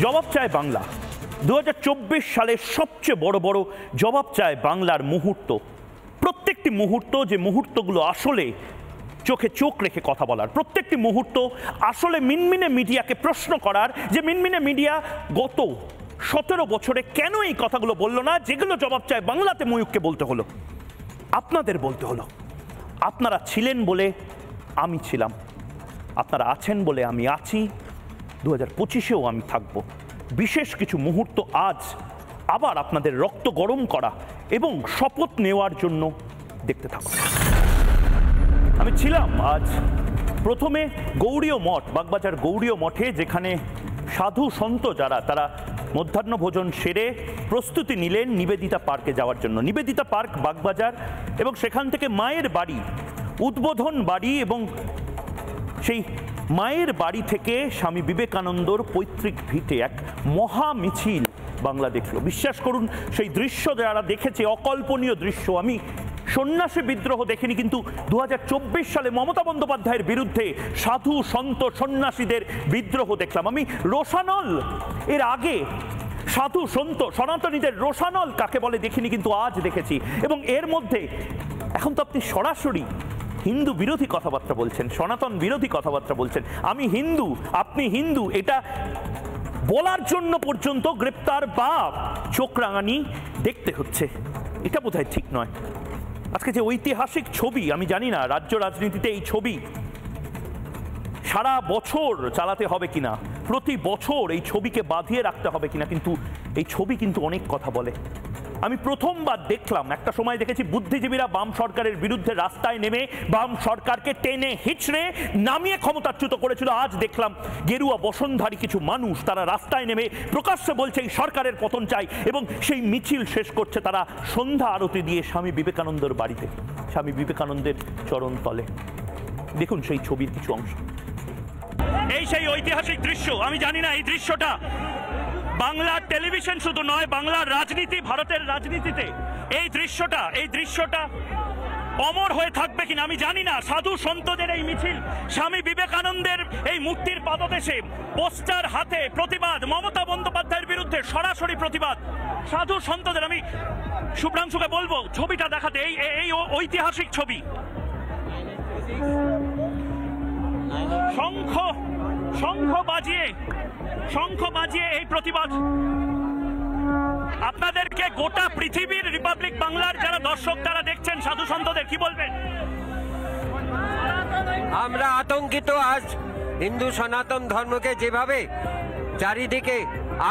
জবাব চায় বাংলা। 2024 সালের সবচেয়ে বড় বড় জবাব চায় বাংলার মুহূর্ত, প্রত্যেকটি মুহূর্ত, যে মুহূর্তগুলো আসলে চোখে চোখ রেখে কথা বলার, প্রত্যেকটি মুহূর্ত আসলে মিনমিনে মিডিয়াকে প্রশ্ন করার, যে মিনমিনে মিডিয়া গত 17 বছরে কেন এই কথাগুলো বললো না, যেগুলো জবাব চায় বাংলাতে ময়ূককে বলতে হলো, আপনাদের বলতে হলো। আপনারা ছিলেন বলে আমি ছিলাম, আপনারা আছেন বলে আমি আছি, 2025-এও আমি থাকব। বিশেষ কিছু মুহূর্ত আজ আবার আপনাদের রক্ত গরম করা এবং শপথ নেওয়ার জন্য দেখতে থাকুন। আমি ছিলাম আজ প্রথমে গৌড়ীয় মঠ, বাগবাজার গৌড়ীয় মঠে, যেখানে সাধু সন্ত যারা, তারা মধ্যাহ্ন ভোজন সেরে প্রস্তুতি নিলেন নিবেদিতা পার্কে যাওয়ার জন্য। নিবেদিতা পার্ক বাগবাজার, এবং সেখান থেকে মায়ের বাড়ি, উদ্বোধন বাড়ি, এবং সেই মায়ের বাড়ি থেকে স্বামী বিবেকানন্দর পৈতৃক ভিটে এক মহা মিছিল বাংলা দেখল। বিশ্বাস করুন, সেই দৃশ্য যারা দেখেছে, অকল্পনীয় দৃশ্য। আমি সন্ন্যাসী বিদ্রোহ দেখিনি, কিন্তু 2024 সালে মমতা বন্দ্যোপাধ্যায়ের বিরুদ্ধে সাধু সন্ত সন্ন্যাসীদের বিদ্রোহ দেখলাম। আমি রোশানল, এর আগে সাধু সন্ত সনাতনীদের রোশানল কাকে বলে দেখিনি, কিন্তু আজ দেখেছি। এবং এর মধ্যে এখন তো আপনি সরাসরি হিন্দু বিরোধী কথাবার্তা বলছেন, সনাতন বিরোধী কথাবার্তা বলছেন। আমি হিন্দু, আপনি হিন্দু, এটা বলার জন্য পর্যন্ত গ্রেপ্তার বা চোখ রাঙানি দেখতে হচ্ছে। এটা বোধহয় ঠিক নয়। আজকে যে ঐতিহাসিক ছবি, আমি জানি না রাজ্য রাজনীতিতে এই ছবি সারা বছর চালাতে হবে কিনা, প্রতি বছর এই ছবিকে বাঁধিয়ে রাখতে হবে কিনা, কিন্তু এই ছবি কিন্তু অনেক কথা বলে। আমি প্রথমবার দেখলাম, একটা সময় দেখেছি বুদ্ধিজীবীরা বাম সরকারের বিরুদ্ধে রাস্তায় নেমে বাম সরকারকে টেনে হিচড়ে নামিয়ে ক্ষমতাচ্যুত করেছিল। আজ দেখলাম গেরুয়া বসনধারী কিছু মানুষ, তারা রাস্তায় নেমে প্রকাশ্যে বলছে এই সরকারের পতন চাই, এবং সেই মিছিল শেষ করছে তারা সন্ধ্যা আরতি দিয়ে স্বামী বিবেকানন্দের বাড়িতে, স্বামী বিবেকানন্দের চরণ তলে। দেখুন সেই ছবির কিছু অংশ। এই সেই ঐতিহাসিক দৃশ্য। আমি জানি না এই দৃশ্যটা বাংলার টেলিভিশন শুধু নয়, বাংলার রাজনীতি, ভারতের রাজনীতিতে এই দৃশ্যটা অমর হয়ে থাকবে কিনা আমি জানি না। সাধু সন্তদের এই মিছিল, স্বামী বিবেকানন্দের এই মূর্তির পাদদেশে, পোস্টার হাতে প্রতিবাদ, মমতা বন্দ্যোপাধ্যায়ের বিরুদ্ধে সরাসরি প্রতিবাদ, সাধু সন্তদের। আমি শুভ্রাংশুকে বলবো ছবিটা দেখাতে, এই ঐতিহাসিক ছবি। শঙ্খ বাজিয়ে এই প্রতিবাদ। আপনাদেরকে গোটা পৃথিবীর রিপাবলিক বাংলার যারা দর্শক, তারা দেখছেন সাধু সন্তদের, কি বলবেন? আমরা আতঙ্কিত। আজ হিন্দু সনাতন ধর্মকে যেভাবে চারিদিকে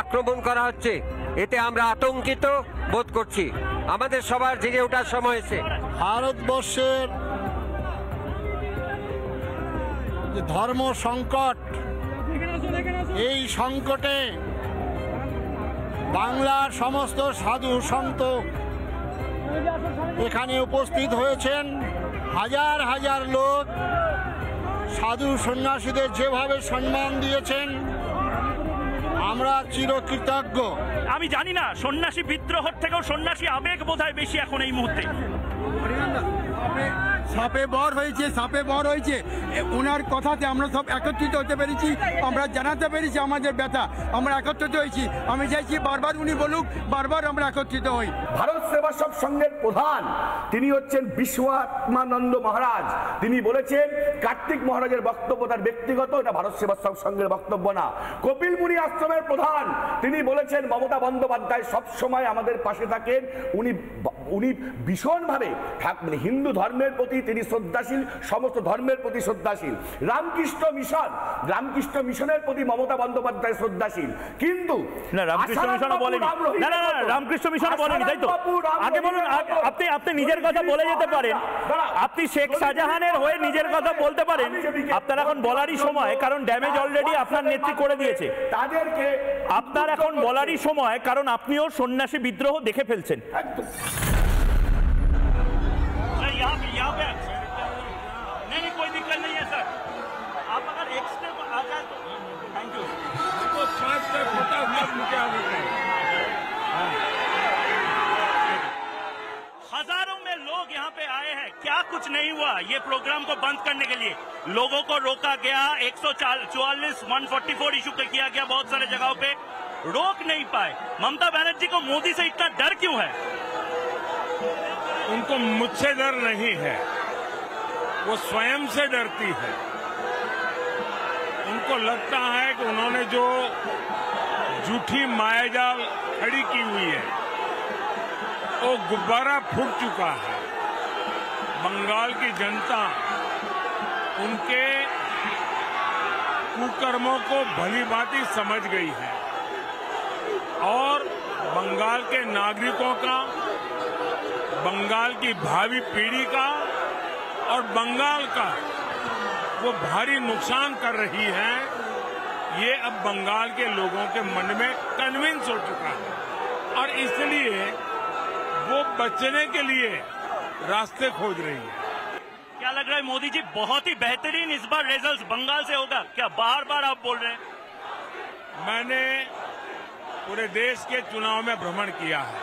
আক্রমণ করা হচ্ছে, এতে আমরা আতঙ্কিত বোধ করছি। আমাদের সবার জেগে ওঠার সময় এসে ভারতবর্ষের ধর্ম সংকট, এই সংকটে বাংলার সমস্ত সাধু সন্ত এখানে উপস্থিত হয়েছেন। হাজার হাজার লোক সাধু সন্ন্যাসীদের যেভাবে সম্মান দিয়েছেন, আমরা চিরকৃতজ্ঞ। আমি জানি না, সন্ন্যাসী বিদ্রোহের থেকেও সন্ন্যাসী আবেগ বোধহয় বেশি এখন এই মুহূর্তে। সাপে বর হয়েছে, ওনার কথাতে আমরা সব একত্রিত হতে পেরেছি, আমরা জানাতে পেরেছি আমাদের ব্যথা, আমরা একত্রিত হয়েছি। আমি চাইছি বারবার উনি বলুক, বারবার আমরা একত্রিত হই। ভারত সেবাশ্রম সংঘের প্রধান তিনি হচ্ছেন বিশ্বআত্মানন্দ মহারাজ। তিনি বলেছেন কার্তিক মহারাজের বক্তব্য তার ব্যক্তিগত, এটা ভারত সেবাশ্রম সংঘের বক্তব্য না। কপিল মুনি আশ্রমের প্রধান তিনি বলেছেন মমতা বন্দ্যোপাধ্যায় সবসময় আমাদের পাশে থাকেন, উনি ভীষণভাবে মানে হিন্দু ধর্মের প্রতি তিনি শ্রদ্ধাশীল, সমস্ত ধর্মের প্রতি শ্রদ্ধাশীল। রামকৃষ্ণ মিশনের প্রতি মমতা বন্দ্যোপাধ্যায় শ্রদ্ধাশীল। কিন্তু রামকৃষ্ণ মিশন বলেনি, তাই তো? আগে বলুন, আপনি নিজের কথা বলে যেতে পারেন, আপনি শেখ শাহজাহানের হয়ে নিজের কথা বলতে পারেন। আপনার এখন বলারই সময়, কারণ ড্যামেজ অলরেডি আপনার নেত্রী করে দিয়েছে। তাদেরকে আপনার এখন বলারই সময়, কারণ আপনিও সন্ন্যাসী বিদ্রোহ দেখে ফেলছেন। नहीं, कोई दिक्कत नहीं है सर। आप अगर एक स्टेप आ जाए तो थैंक यू। तो 5 स्टेप होता है, मुझे हजारों में लोग यहाँ पे आए हैं, क्या कुछ नहीं हुआ। ये प्रोग्राम को बंद करने के लिए लोगों को रोका गया, 144 144 इशू किया गया बहुत सारे जगहों पे। रोक नहीं पाए। ममता बनर्जी को मोदी से इतना डर क्यों है? उनको मुझसे डर नहीं है, वो स्वयं से डरती है। उनको लगता है कि उन्होंने जो झूठी मायाजाल खड़ी की हुई है वो गुब्बारा फूट चुका है। बंगाल की जनता उनके कुकर्मों को भली भांति समझ गई है और बंगाल के नागरिकों का, बंगाल की भावी पीढ़ी का और बंगाल का वो भारी नुकसान कर रही है। ये अब बंगाल के लोगों के मन में कन्विंस हो चुका है और इसलिए वो बचने के लिए रास्ते खोज रही है। क्या लग रहा है मोदी जी, बहुत ही बेहतरीन इस बार रिजल्ट बंगाल से होगा क्या? बार बार आप बोल रहे हैं। मैंने पूरे देश के चुनाव में भ्रमण किया है।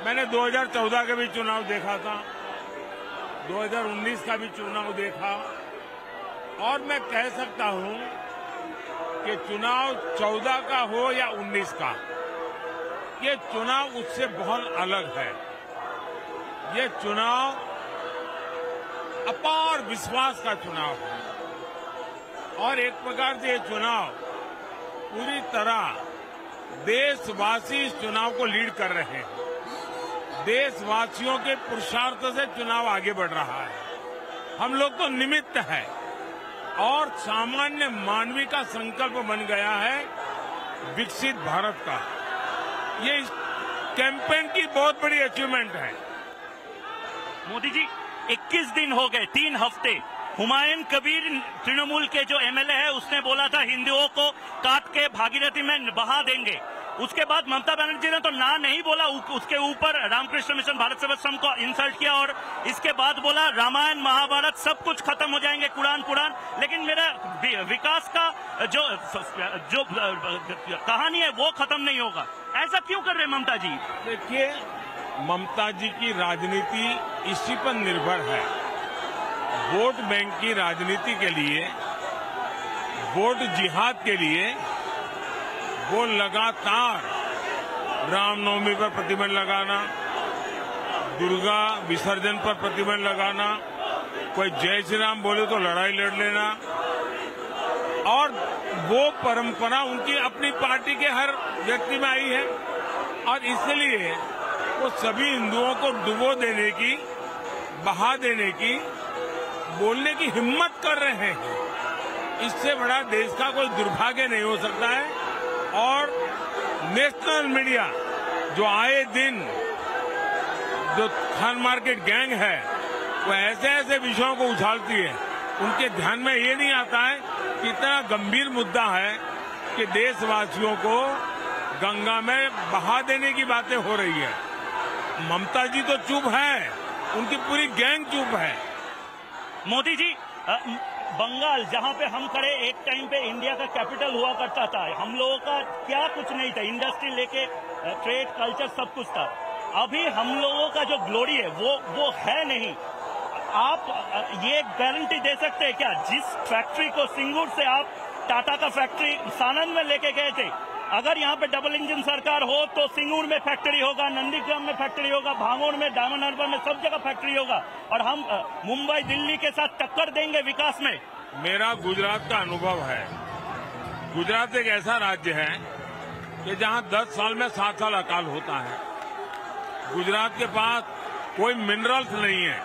मैंने 2014 का भी चुनाव देखा था, 2019 का भी चुनाव देखा और मैं कह सकता हूं कि चुनाव 14 का हो या 19 का, ये चुनाव उससे बहुत अलग है। ये चुनाव अपार विश्वास का चुनाव है और एक प्रकार से ये चुनाव पूरी तरह देशवासी इस चुनाव को लीड कर रहे हैं। देशवासियों के पुरुषार्थ से चुनाव आगे बढ़ रहा है। हम लोग तो निमित्त है और सामान्य मानवीय का संकल्प बन गया है विकसित भारत का। ये इस कैंपेन की बहुत बड़ी अचीवमेंट है। मोदी जी, 21 दिन हो गए, 3 हफ्ते। हुमायूं कबीर तृणमूल के जो एमएलए है उसने बोला था हिंदुओं को काट के भागीरथी में बहा देंगे। उसके बाद ममता बनर्जी ने तो ना नहीं बोला, उसके ऊपर रामकृष्ण मिशन भारत सेवा संघ को इंसल्ट किया और इसके बाद बोला रामायण महाभारत सब कुछ खत्म हो जाएंगे, कुरान पुराण, लेकिन मेरा विकास का जो कहानी है वो खत्म नहीं होगा। ऐसा क्यों कर रहे ममता जी? देखिए, ममता जी की राजनीति इसी पर निर्भर है। वोट बैंक की राजनीति के लिए, वोट जिहाद के लिए वो लगातार रामनवमी पर प्रतिबंध लगाना, दुर्गा विसर्जन पर प्रतिबंध लगाना, कोई जय श्री राम बोले तो लड़ाई लड़ लेना, और वो परंपरा उनकी अपनी पार्टी के हर व्यक्ति में आई है और इसलिए वो सभी हिंदुओं को डुबो देने की, बहा देने की, बोलने की हिम्मत कर रहे हैं। इससे बड़ा देश का कोई दुर्भाग्य नहीं हो सकता है। और नेशनल मीडिया जो आए दिन जो खान मार्केट गैंग है वो ऐसे ऐसे विषयों को उछालती है, उनके ध्यान में ये नहीं आता है कि इतना गंभीर मुद्दा है कि देशवासियों को गंगा में बहा देने की बातें हो रही है। ममता जी तो चुप है, उनकी पूरी गैंग चुप है। मोदी जी, बंगाल जहां पे हम खड़े, एक टाइम पे इंडिया का कैपिटल हुआ करता था, हम लोगों का क्या कुछ नहीं था, इंडस्ट्री लेके ट्रेड कल्चर सब कुछ था। अभी हम लोगों का जो ग्लोरी है वो है नहीं। आप ये गारंटी दे सकते हैं क्या, जिस फैक्ट्री को सिंगूर से आप टाटा का फैक्ट्री सानंद में लेके गए थे, अगर यहाँ पे डबल इंजन सरकार हो तो सिंगूर में फैक्ट्री होगा, नंदीग्राम में फैक्ट्री होगा, भांगोड़ में, डायमंड हार्बर में, सब जगह फैक्ट्री होगा और हम मुंबई दिल्ली के साथ टक्कर देंगे विकास में। मेरा गुजरात का अनुभव है। गुजरात एक ऐसा राज्य है कि जहां 10 साल में 7 साल अकाल होता है। गुजरात के पास कोई मिनरल्स नहीं है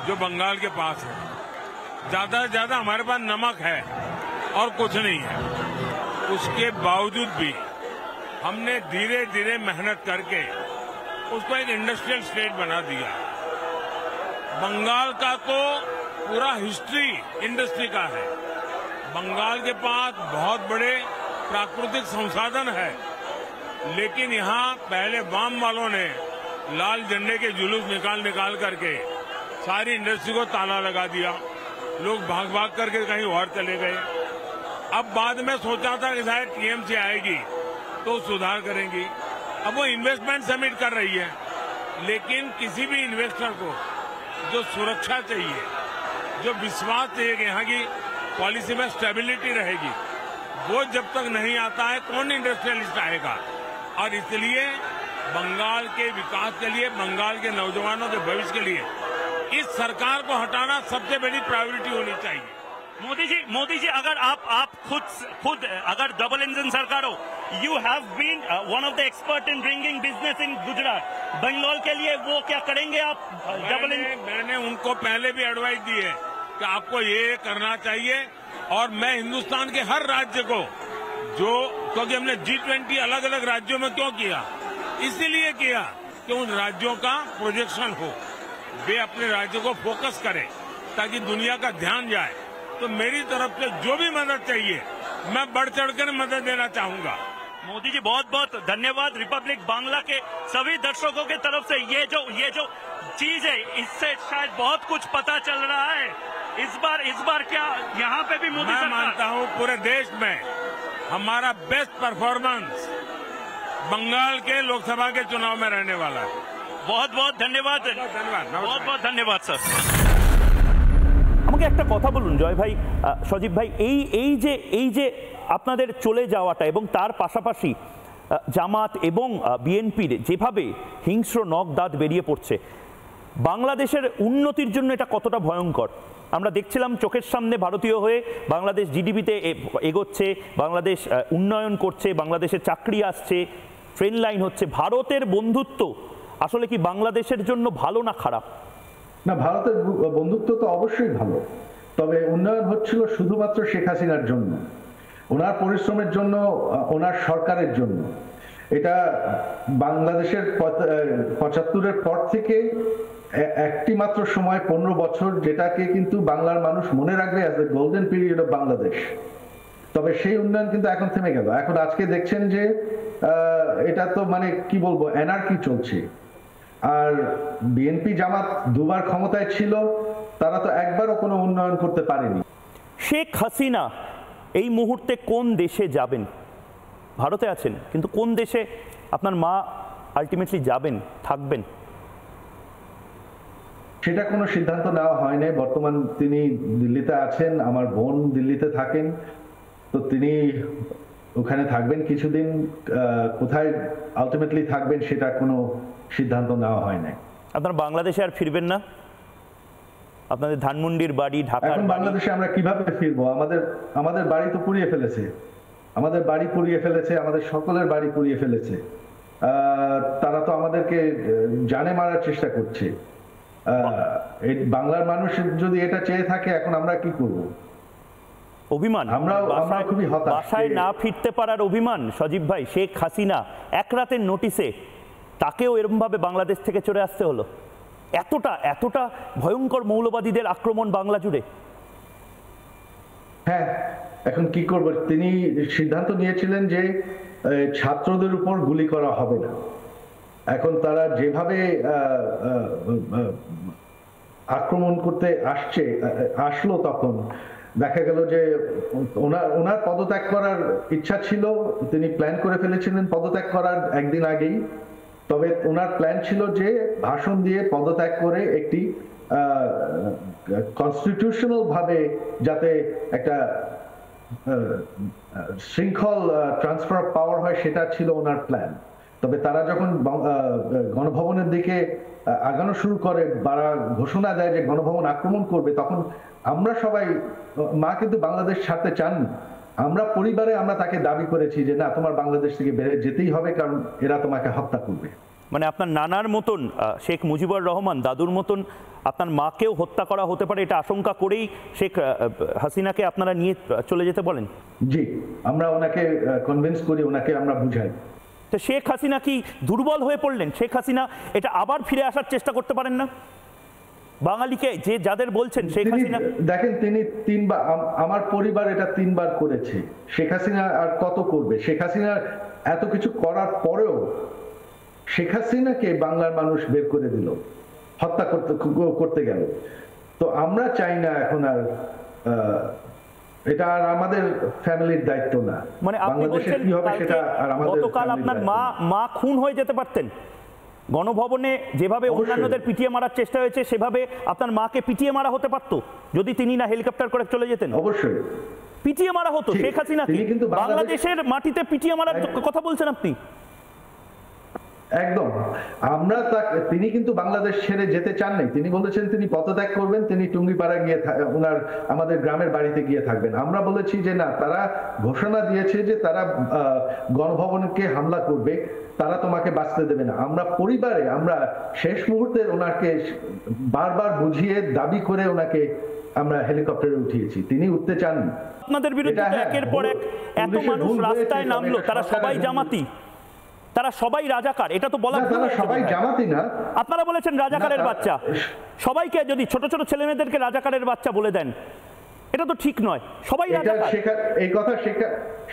जो बंगाल के पास है। ज्यादा से ज्यादा हमारे पास नमक है और कुछ नहीं है। उसके बावजूद भी हमने धीरे धीरे मेहनत करके उसको एक इंडस्ट्रियल स्टेट बना दिया। बंगाल का तो पूरा हिस्ट्री इंडस्ट्री का है। बंगाल के पास बहुत बड़े प्राकृतिक संसाधन है, लेकिन यहाँ पहले वाम वालों ने लाल झंडे के जुलूस निकाल करके सारी इंडस्ट्री को ताला लगा दिया। लोग भाग भाग करके कहीं और चले गए। अब बाद में सोचा था कि शायद टीएमसी आएगी तो सुधार करेंगी। अब वो इन्वेस्टमेंट समिट कर रही है, लेकिन किसी भी इन्वेस्टर को जो सुरक्षा चाहिए, जो विश्वास चाहिए कि यहाँ की पॉलिसी में स्टेबिलिटी रहेगी, वो जब तक नहीं आता है कौन इंडस्ट्रियलिस्ट आएगा। और इसलिए बंगाल के विकास के लिए, बंगाल के नौजवानों के भविष्य के लिए इस सरकार को हटाना सबसे बड़ी प्रायोरिटी होनी चाहिए। मोदी जी अगर आप खुद अगर डबल इंजन सरकार हो, you have been one of the expert in bringing business in Gujarat, Bengal के लिए वो क्या करेंगे आप? डबल इंजन मैंने उनको पहले भी एडवाइस दी है कि आपको ये करना चाहिए। और मैं हिंदुस्तान के हर राज्य को क्योंकि हमने G20 अलग अलग राज्यों में क्यों किया, इसीलिए किया कि उन राज्यों का प्रोजेक्शन हो, वे अपने राज्यों को फोकस करें ताकि दुनिया का ध्यान जाए। तो मेरी तरफ से जो भी मदद चाहिए मैं बढ़ चढ़कर मदद देना चाहूंगा। मोदी जी बहुत बहुत धन्यवाद। रिपब्लिक बांग्ला के सभी दर्शकों के तरफ से ये जो चीज है, इससे शायद बहुत कुछ पता चल रहा है। इस बार क्या यहाँ पे भी मोदी सरकार, मैं मानता हूँ पूरे देश में हमारा बेस्ट परफॉर्मेंस बंगाल के लोकसभा के चुनाव में रहने वाला है। बहुत बहुत धन्यवाद, बहुत बहुत धन्यवाদ স্যার। আমাকে একটা কথা বলুন জয় ভাই, সজীব ভাই, এই যে আপনাদের চলে যাওয়াটা এবং তার পাশাপাশি জামাত এবং বিএনপির যেভাবে হিংস্র নখ দাঁত বেরিয়ে পড়ছে, বাংলাদেশের উন্নতির জন্য এটা কতটা ভয়ঙ্কর আমরা দেখছিলাম চোখের সামনে। ভারতীয় হয়ে বাংলাদেশ জিডিপিতে এগোচ্ছে, বাংলাদেশ উন্নয়ন করছে, বাংলাদেশের চাকরি আসছে, ট্রেন লাইন হচ্ছে। ভারতের বন্ধুত্ব আসলে কি বাংলাদেশের জন্য ভালো না খারাপ? না, ভারতের বন্ধুত্ব তো অবশ্যই ভালো, তবে উন্নয়ন হচ্ছিল শুধুমাত্র শেখ হাসিনার জন্য, ওনার পরিশ্রমের জন্য, ওনার সরকারের জন্য। এটা বাংলাদেশের ৭৫-এর পর থেকে একটি মাত্র সময় 15 বছর, যেটাকে কিন্তু বাংলার মানুষ মনে রাখবে as the golden period of Bangladesh. তবে সেই উন্নয়ন কিন্তু এখন থেমে গেল। এখন আজকে দেখছেন যে এটা তো মানে কি বলবো, অ্যানার্কি চলছে। আর বিএনপি জামাত দুবার ক্ষমতায় ছিল, তারা তো একবারও কোনো উন্নয়ন করতে পারেনি। শেখ হাসিনা এই মুহূর্তে কোন দেশে যাবেন? ভারতে আছেন, কিন্তু কোন দেশে আপনার মা আলটিমেটলি যাবেন, থাকবেন? সেটা কোনো সিদ্ধান্ত নেওয়া হয়নি। বর্তমান তিনি দিল্লিতে আছেন, আমার বোন দিল্লিতে থাকেন, তো তিনি ওখানে থাকবেন কিছুদিন। কোথায় আলটিমেটলি থাকবেন সেটা কোনো সিদ্ধান্ত নেওয়া হয় না। আপনারা বাংলাদেশে আর ফিরবেন না? আপনাদের ধানমন্ডির বাড়ি, ঢাকা, এখন বাংলাদেশে আমরা কিভাবে ফিরবো? আমাদের বাড়ি তো পুড়িয়ে ফেলেছে, আমাদের বাড়ি পুড়িয়ে ফেলেছে, আমাদের সকলের বাড়ি পুড়িয়ে ফেলেছে। তারা তো আমাদেরকে জানে মারার চেষ্টা করছে। বাংলার মানুষ যদি এটা চেয়ে থাকে, এখন আমরা কি করব? অভিমান, আমরা খুবই হতাশ। বাসায় না ফিরতে পারার অভিমান। সজীব ভাই, শেখ হাসিনা এক রাতের নোটিশে তাকেও এরকম ভাবে বাংলাদেশ থেকে চলে আসতে হলো। এতটা ভয়ঙ্কর মৌলবাদীদের আক্রমণ বাংলা জুড়ে। হ্যাঁ, এখন কি করব? তিনি সিদ্ধান্ত নিয়েছিলেন যে ছাত্রদের উপর গুলি করা হবে না। এখন তারা যেভাবে আক্রমণ করতে আসলো, তখন দেখা গেল যে ওনার পদত্যাগ করার ইচ্ছা ছিল, তিনি প্ল্যান করে ফেলেছিলেন পদত্যাগ করার একদিন আগেই। তবে ওনার প্ল্যান ছিল যে ভাষণ দিয়ে পদত্যাগ করে একটি কনস্টিটিউশনাল ভাবে যাতে একটা শৃঙ্খল ট্রান্সফার অফ পাওয়ার হয়, সেটা ছিল ওনার প্ল্যান। তবে তারা যখন গণভবনের দিকে আগানো শুরু করে, তারা ঘোষণা দেয় যে গণভবন আক্রমণ করবে, তখন আমরা সবাই, মা কিন্তু বাংলাদেশ ছাড়তে চাননি। আমরা পরিবারে আমরা তাকে দাবি করেছি যে না, তোমার বাংলাদেশ থেকে বেরিয়ে যেতেই হবে, কারণ এরা তোমাকে হত্যা করবে। মানে আপনার নানার মতন শেখ মুজিবুর রহমান, দাদুর মতন আপনার মাকেও হত্যা করা হতে পারে, এটা আশঙ্কা করেই শেখ হাসিনাকে আপনারা নিয়ে চলে যেতে বলেন? জি, আমরা ওনাকে কনভিন্স করি, ওনাকে আমরা বুঝাই। তো শেখ হাসিনা কি দুর্বল হয়ে পড়লেন? শেখ হাসিনা এটা আবার ফিরে আসার চেষ্টা করতে পারেন না? বাঙালিকে যে যাদের বলছেন শেখ হাসিনা, দেখেন তিনি 3 বার, আমার পরিবার এটা 3 বার করেছে। শেখ হাসিনা আর কত করবে? শেখ হাসিনা এত কিছু করার পরেও শেখ হাসিনাকে বাংলার মানুষ বের করে দিল, হত্যা করতে গেল। তো আমরা চাই না এখন আর, এটা আর আমাদের ফ্যামিলির দায়িত্ব না। মানে আপনি বলছেন গতকাল আপনার মা খুন হয়ে যেতে পারতেন গণভবনে, যেভাবে অন্যান্যদের পিটিয়ে মারার চেষ্টা হয়েছে সেভাবে আপনার মাকে পিটিয়ে মারা হতে পারতো যদি তিনি না হেলিকপ্টার করে চলে যেতেন? অবশ্যই, পিটিয়ে মারা হতো শেখ হাসিনাকে, তিনি কিন্তু বাংলাদেশের মাটিতে পিটিয়ে মারার কথা বলছেন আপনি? একদম। তিনি কিন্তু বাংলাদেশ ছেড়ে যেতে চাননি। তিনি বলেছেন তিনি পদত্যাগ করবেন, তিনি টুঙ্গিপাড়া গিয়ে আমাদের গ্রামের বাড়িতে গিয়ে থাকবেন। আমরা বলেছি যে না, তারা ঘোষণা দিয়েছে যে তারা গণভবনকে হামলা করবে, তারা তোমাকে বাঁচতে দেবে না। আমরা শেষ মুহূর্তে ওনাকে বারবার বুঝিয়ে দাবি করে ওনাকে আমরা হেলিকপ্টারে উঠিয়েছি, তিনি উঠতে চাননি। আপনাদের বিরুদ্ধে একের পর এক এত মানুষ রাস্তায় নামলো, তারা সবাই জামাতি, তারা সবাই রাজাকার, এটা তো বলা তারা সবাই জামাতি না। আপনারা বলেছেন রাজাকারের বাচ্চা, সবাইকে যদি ছোট ছোট ছেলে মেয়েদেরকে রাজাকারের বাচ্চা বলে দেন, এটা তো ঠিক নয়। সবাই রাজাকার। এই কথা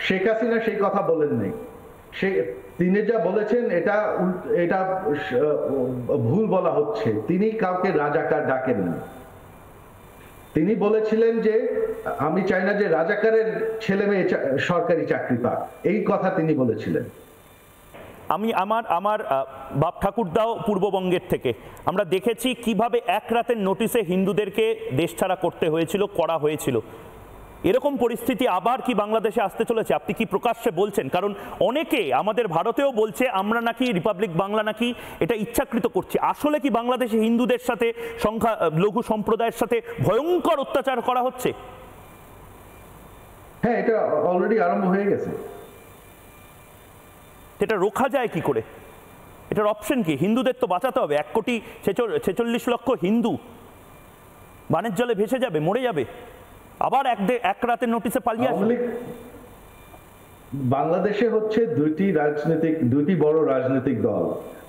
শেখ হাসিনা সেই কথা বলেন নাই। তিনি যা বলেছেন এটা ভুল বলা হচ্ছে। তিনি কাউকে রাজাকার ডাকেন না। তিনি বলেছিলেন যে আমি চাই না যে রাজাকারের ছেলে মেয়ে সরকারি চাকরি পাক, এই কথা তিনি বলেছিলেন। আমার বাপ ঠাকুরদাও পূর্ববঙ্গের থেকে, আমরা দেখেছি কিভাবে এক রাতের নোটিশে হিন্দুদেরকে দেশ ছাড়া করতে হয়েছিল, করা হয়েছিল। এরকম পরিস্থিতি আবার কি বাংলাদেশে আসতে চলেছে? আপনি কি প্রকাশ্যে বলছেন? কারণ অনেকে আমাদের ভারতেও বলছে আমরা নাকি রিপাবলিক বাংলা নাকি এটা ইচ্ছাকৃত করছি। আসলে কি বাংলাদেশে হিন্দুদের সাথে, লঘু সম্প্রদায়ের সাথে ভয়ঙ্কর অত্যাচার করা হচ্ছে? হ্যাঁ, এটা অলরেডি আরম্ভ হয়ে গেছে। এটা রোখা যায় কি করে? এটার অপশন কি? হিন্দুদের তো বাঁচাতে হবে। 1,46,00,000 হিন্দু বানের জলে ভেসে যাবে, মরে যাবে, আবার এক রাতের নোটিশে পালিয়ে আসবে। বাংলাদেশে হচ্ছে দুইটি বড় রাজনৈতিক দল,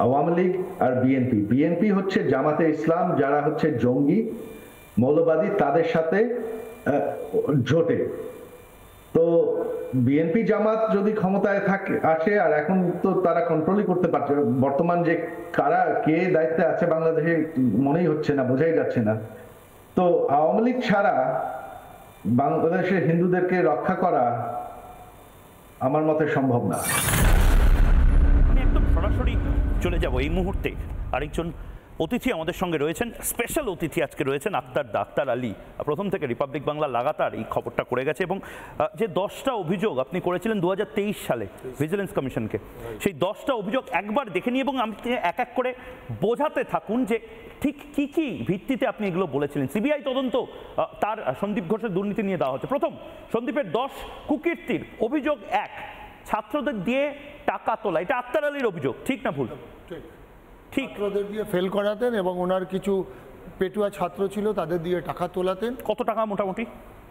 আওয়ামী লীগ আর বিএনপি। বিএনপি হচ্ছে জামাতে ইসলাম, যারা হচ্ছে জঙ্গি মৌলবাদী, তাদের সাথে জোটে। তো বিএনপি জামাত যদি ক্ষমতায় আসে, আর এখন তো তারা কন্ট্রোলই করতে পারছে, বর্তমান যে কে দায়িত্বে আছে বাংলাদেশে মনেই হচ্ছে না, বোঝাই যাচ্ছে না। তো আওয়ামী লীগ ছাড়া বাংলাদেশের হিন্দুদেরকে রক্ষা করা আমার মতে সম্ভব না। আমি একদম সরাসরি চলে যাব এই মুহূর্তে। আরেকজন অতিথি আমাদের সঙ্গে রয়েছেন, স্পেশাল অতিথি আজকে রয়েছেন আক্তার আলী। প্রথম থেকে রিপাবলিক বাংলা লাগাতার এই খবরটা করে গেছে, এবং যে 10টা অভিযোগ আপনি করেছিলেন 2023 সালে ভিজিলেন্স কমিশনকে, সেই 10টা অভিযোগ একবার দেখে নিই এবং আমি এক এক করে বোঝাতে থাকুন যে ঠিক কি কি ভিত্তিতে আপনি এগুলো বলেছিলেন। সিবিআই তদন্ত তার সন্দীপ ঘোষের দুর্নীতি নিয়ে দেওয়া হচ্ছে। প্রথম, সন্দীপের 10 কুকীর্তির অভিযোগ 1, ছাত্রদের দিয়ে টাকা তোলা। এটা আক্তার আলীর অভিযোগ, ঠিক না ভুল? ঠিক, ছাত্রদের দিয়ে ফেল করাতেন এবং ওনার কিছু পেটুয়া ছাত্র ছিল, তাদের দিয়ে টাকা তোলাতেন। কত টাকা মোটামুটি?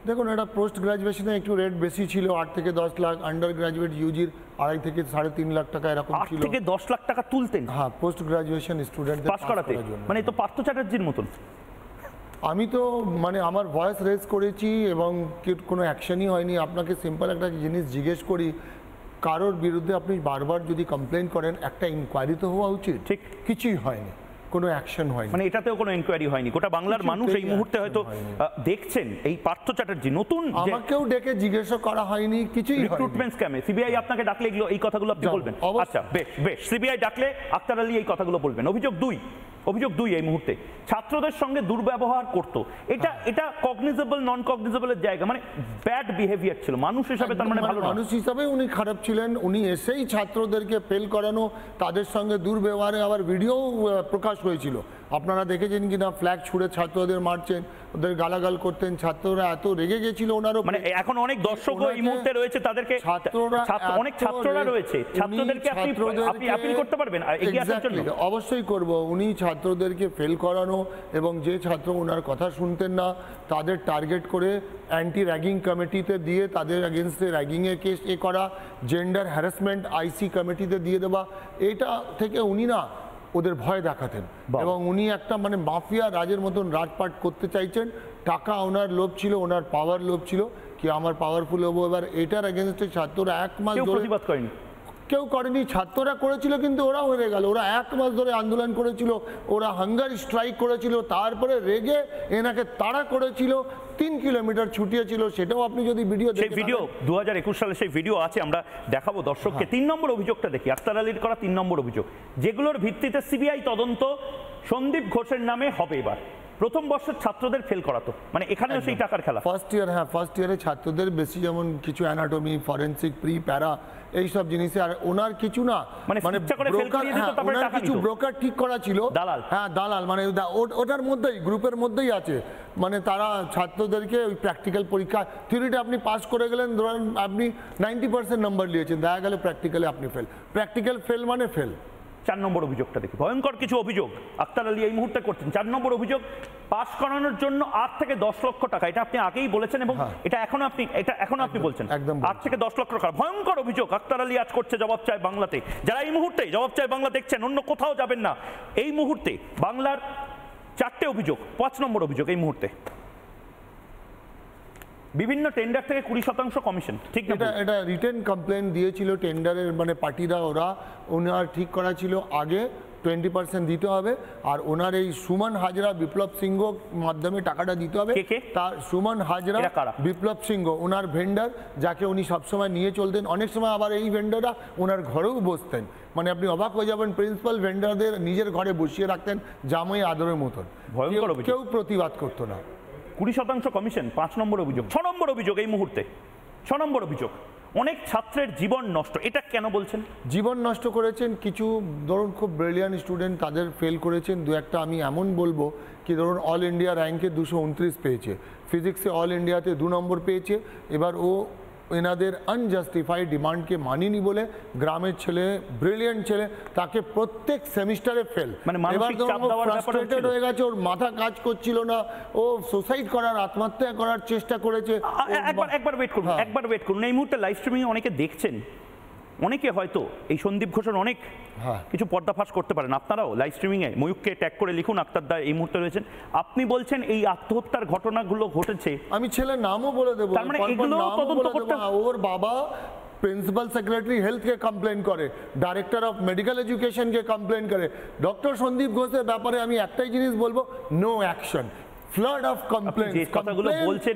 দেখুন, এটা পোস্ট গ্রাজুয়েশনে একটু রেট বেশি ছিল, 8 থেকে 10 লাখ। আন্ডার গ্রাজুয়েট ইউজির 2.5 থেকে 3.5 লাখ টাকা এরকম ছিল। 8 থেকে 10 লাখ টাকা তুলতেন? হ্যাঁ, পোস্ট গ্রাজুয়েশন স্টুডেন্টদের পাস করাতে। মানে তো পার্থ চ্যাটার্জির মতন। আমি তো আমার ভয়েস রেজ করেছি এবং কোনো অ্যাকশনই হয়নি। আপনাকে সিম্পল একটা জিনিস জিজ্ঞেস করি, কারোর বিরুদ্ধে আপনি বারবার যদি কমপ্লেন করেন, একটা ইনকোয়ারি তো হওয়া উচিত। ঠিক, কিছুই হয়নি, কোনো অ্যাকশন হয়নি। মানে এটাতেও কোনো ইনকোয়ারি হয়নি। গোটা বাংলার মানুষ এই মুহূর্তে হয়তো দেখছেন এই পার্থ চ্যাটার্জি নতুন, আমাকেও ডেকে জিজ্ঞাসা করা হয়নি, কিছুই রিক্রুটমেন্ট স্ক্যামে। সিবিআই আপনাকে ডাকলে এগুলো, এই কথাগুলো আপনি বলবেন? আচ্ছা, বেশ, সিবিআই ডাকলে আক্তার আলী এই কথাগুলো বলবেন। অভিযোগ 2 এই মুহূর্তে ছাত্রদের সঙ্গে দুর্ব্যবহার করতো। এটা কগনিজেবল নন কগনিজেবলের জায়গা, মানে ব্যাড বিহেভিয়ার ছিল মানুষ হিসাবে। তার মানে ভালো মানুষ হিসাবে উনি খারাপ ছিলেন। উনি এসেই ছাত্রদেরকে ফেল করানো, তাদের সঙ্গে দুর্ব্যবহারে আবার ভিডিও প্রকাশ হয়েছিল। আপনারা দেখেছেন কিনা, ফ্ল্যাগ ছুড়ে ছাত্রদের মারছেন, ওদের গালাগাল করতেন। ছাত্ররা এত রেগে গেছিল ওনার উপরে। মানে এখন অনেক দর্শকও এই মুহূর্তে রয়েছে, তাদেরকে অনেক ছাত্ররা রয়েছে, ছাত্রদেরকে আপনি আপিল করতে পারবেন এগিয়ে আসার জন্য? অবশ্যই করব। উনি ছাত্রদেরকে ফেল করানো এবং যে ছাত্র ওনার কথা শুনতেন না তাদের টার্গেট করে অ্যান্টি র্যাগিং কমিটিতে দিয়ে তাদের এগেনস্টে র্যাগিংয়ের কেস করা, জেন্ডার হ্যারাসমেন্ট আইসি কমিটিতে দিয়ে দেওয়া, এটা থেকে উনি না ওদের ভয় দেখাতেন এবং উনি একটা মাফিয়া রাজের মতন রাজপাট করতে চাইছেন। টাকা ওনার লোভ ছিল, ওনার পাওয়ার লোভ ছিল, কি আমার পাওয়ারফুল হবো। এবার এটার এগেনস্টে ছাত্ররা 1 মাস ধরে প্রতিবাদ করেনি, কেউ করেনি, ছাত্ররা করেছিল, কিন্তু ওরা হয়ে গেল। ওরা 1 মাস ধরে আন্দোলন করেছিল, ওরা হাঙ্গার স্ট্রাইক করেছিল, তারপরে রেগে এনাকে তাড়া করেছিল, 3 কিলোমিটার ছুটিয়েছিল। সেটাও আপনি যদি ভিডিও দেখেন, সেই ভিডিও 2021 সালে সেই ভিডিও আছে, আমরা দেখাবো দর্শককে। 3 নম্বর অভিযোগটা দেখি, আক্তার আলীর করা 3 নম্বর অভিযোগ, যেগুলোর ভিত্তিতে সিবিআই তদন্ত সন্দীপ ঘোষের নামে হবে। এবার প্রথম বর্ষের ছাত্রদের ফেল করাতো, মানে এখানেও সেই টাকার খেলা। ফার্স্ট ইয়ার, হ্যাঁ ফার্স্ট ইয়ারে ছাত্রদের বেশি, যেমন কিছু অ্যানাটমি, ফরেন্সিক, প্রি প্যারা এইসব জিনিসে। আর ওনার কিছু না মানে ইচ্ছা করে fail করিয়ে দিত, তারপরে ওনার টাকা কিছু নিত। ব্রোকার ঠিক করা ছিল, দালাল। হ্যাঁ দালাল, মানে ওটার মধ্যেই, গ্রুপের মধ্যেই আছে। মানে তারা ছাত্রদেরকে ওই প্র্যাকটিক্যাল পরীক্ষা, থিওরিতে আপনি পাস করে গেলেন, ধরেন আপনি 90% নাম্বার নিয়েছেন, দেখা গেল প্র্যাকটিক্যালে আপনি ফেল। প্র্যাকটিক্যাল ফেল মানে ফেল। 4 নম্বর অভিযোগটা দেখি, ভয়ঙ্কর কিছু অভিযোগ আক্তার আলী এই মুহূর্তে করছেন। 4 নম্বর অভিযোগ, পাস করানোর জন্য 8 থেকে 10 লক্ষ টাকা। এটা আপনি আগেই বলেছেন এবং এটা এখনো আপনি বলছেন, একদম 8 থেকে 10 লক্ষ টাকা ভয়ঙ্কর অভিযোগ আক্তার আলী আজ করছে জবাব চায় বাংলাতে। যারা এই মুহূর্তে জবাব চায় বাংলা দেখছেন, অন্য কোথাও যাবেন না, এই মুহূর্তে বাংলার 4টে অভিযোগ। 5 নম্বর অভিযোগ এই মুহূর্তে, বিভিন্ন টেন্ডার থেকে 20% কমিশন। ঠিক না? এটা রিটেন কমপ্লেন দিয়েছিল টেন্ডারের, মানে পার্টিরা, ওনার ঠিক করা ছিল আগে 20% দিতে হবে, আর ওনার এই সুমন হাজরা, বিপ্লব সিংহ মাধ্যমে টাকাটা দিতে হবে। তার সুমন হাজরা, বিপ্লব সিংহ ওনার ভেন্ডার, যাকে উনি সবসময় নিয়ে চলতেন। অনেক সময় আবার এই ভেন্ডাররা ওনার ঘরেও বসতেন, মানে আপনি অবাক হয়ে যাবেন, প্রিন্সিপাল ভেন্ডারদের নিজের ঘরে বসিয়ে রাখতেন জামাই আদরের মতন, কেউ প্রতিবাদ করতো না। 20% কমিশন 5 নম্বর অভিযোগ। 6 নম্বর অভিযোগ এই মুহূর্তে, 6 নম্বর অভিযোগ, অনেক ছাত্রের জীবন নষ্ট। এটা কেন বলছেন? জীবন নষ্ট করেছেন কিছু, ধরুন খুব ব্রিলিয়ান্ট স্টুডেন্ট, তাদের ফেল করেছেন। দু একটা আমি এমন বলবো কি, ধরুন অল ইন্ডিয়া র্যাঙ্কে 229 পেয়েছে, ফিজিক্সে অল ইন্ডিয়াতে 2 নম্বর পেয়েছে। এবার ও এনাদের আনজাস্টিফাইড ডিমান্ডকে মানিনি বলে গ্রামের ছেলে, ব্রিলিয়ান্ট ছেলে, তাকে প্রত্যেক সেমিস্টারে ফেল। এবার ফ্রাস্ট্রেটেড হয়ে গেছে, ওর মাথা কাজ করছিল না, ও সুসাইড করার, আত্মহত্যা করার চেষ্টা করেছে। একবার ওয়েট করুন, এই মুহূর্তে লাইভ স্ট্রিমিং অনেকে দেখছেন, অনেকে হয়তো এই সন্দীপ ঘোষের অনেক কিছু পর্দাফাশ করতে পারেন। আপনারাও লাইভ স্ট্রিমিং এ ময়ূককে ট্যাগ করে লিখুন, আক্তার দা এই মুহূর্তে রয়েছেন। আপনি বলছেন এই আত্মহত্যার ঘটনাগুলো ঘটেছে, আমি ছেলের নামও বলে দেবো, তার মানে এগুলো তদন্ত করতে। ওর বাবা প্রিন্সিপাল সেক্রেটারি হেলথকে কমপ্লেন করে, ডাইরেক্টর অফ মেডিকেল এডুকেশনকে কমপ্লেন করে। ডক্টর সন্দীপ ঘোষের ব্যাপারে আমি একটাই জিনিস বলবো, no action. Flood of complaints, যে কথাগুলো বলছেন,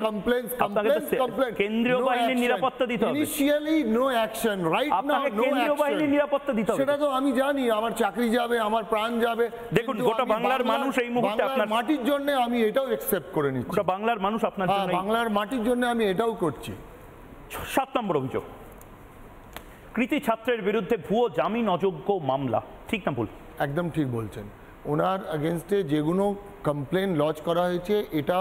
কেন্দ্রীয় বাহিনীর নিরাপত্তা দিতে হবে। Initially no action, right now no কেন্দ্রীয় বাহিনীর নিরাপত্তা দিতে হবে। সেটা তো আমি জানি, আমার চাকরি যাবে, আমার প্রাণ যাবে। দেখুন, গোটা বাংলার মানুষ এই মুহূর্তে আপনার মাটির জন্য আমি এটাও অ্যাকসেপ্ট করে নিচ্ছি। গোটা বাংলার মানুষ আপনার জন্য, বাংলার মাটির জন্য আমি এটাও করছি। 7 নম্বর অভিযোগ, কৃতি ছাত্রের বিরুদ্ধে ভুয়ো জামিন অযোগ্য মামলা। ঠিক না ভুল? একদম ঠিক বলছেন। ওনার এগেনস্টে যেগুলো কমপ্লেন লজ করা হয়েছে, এটা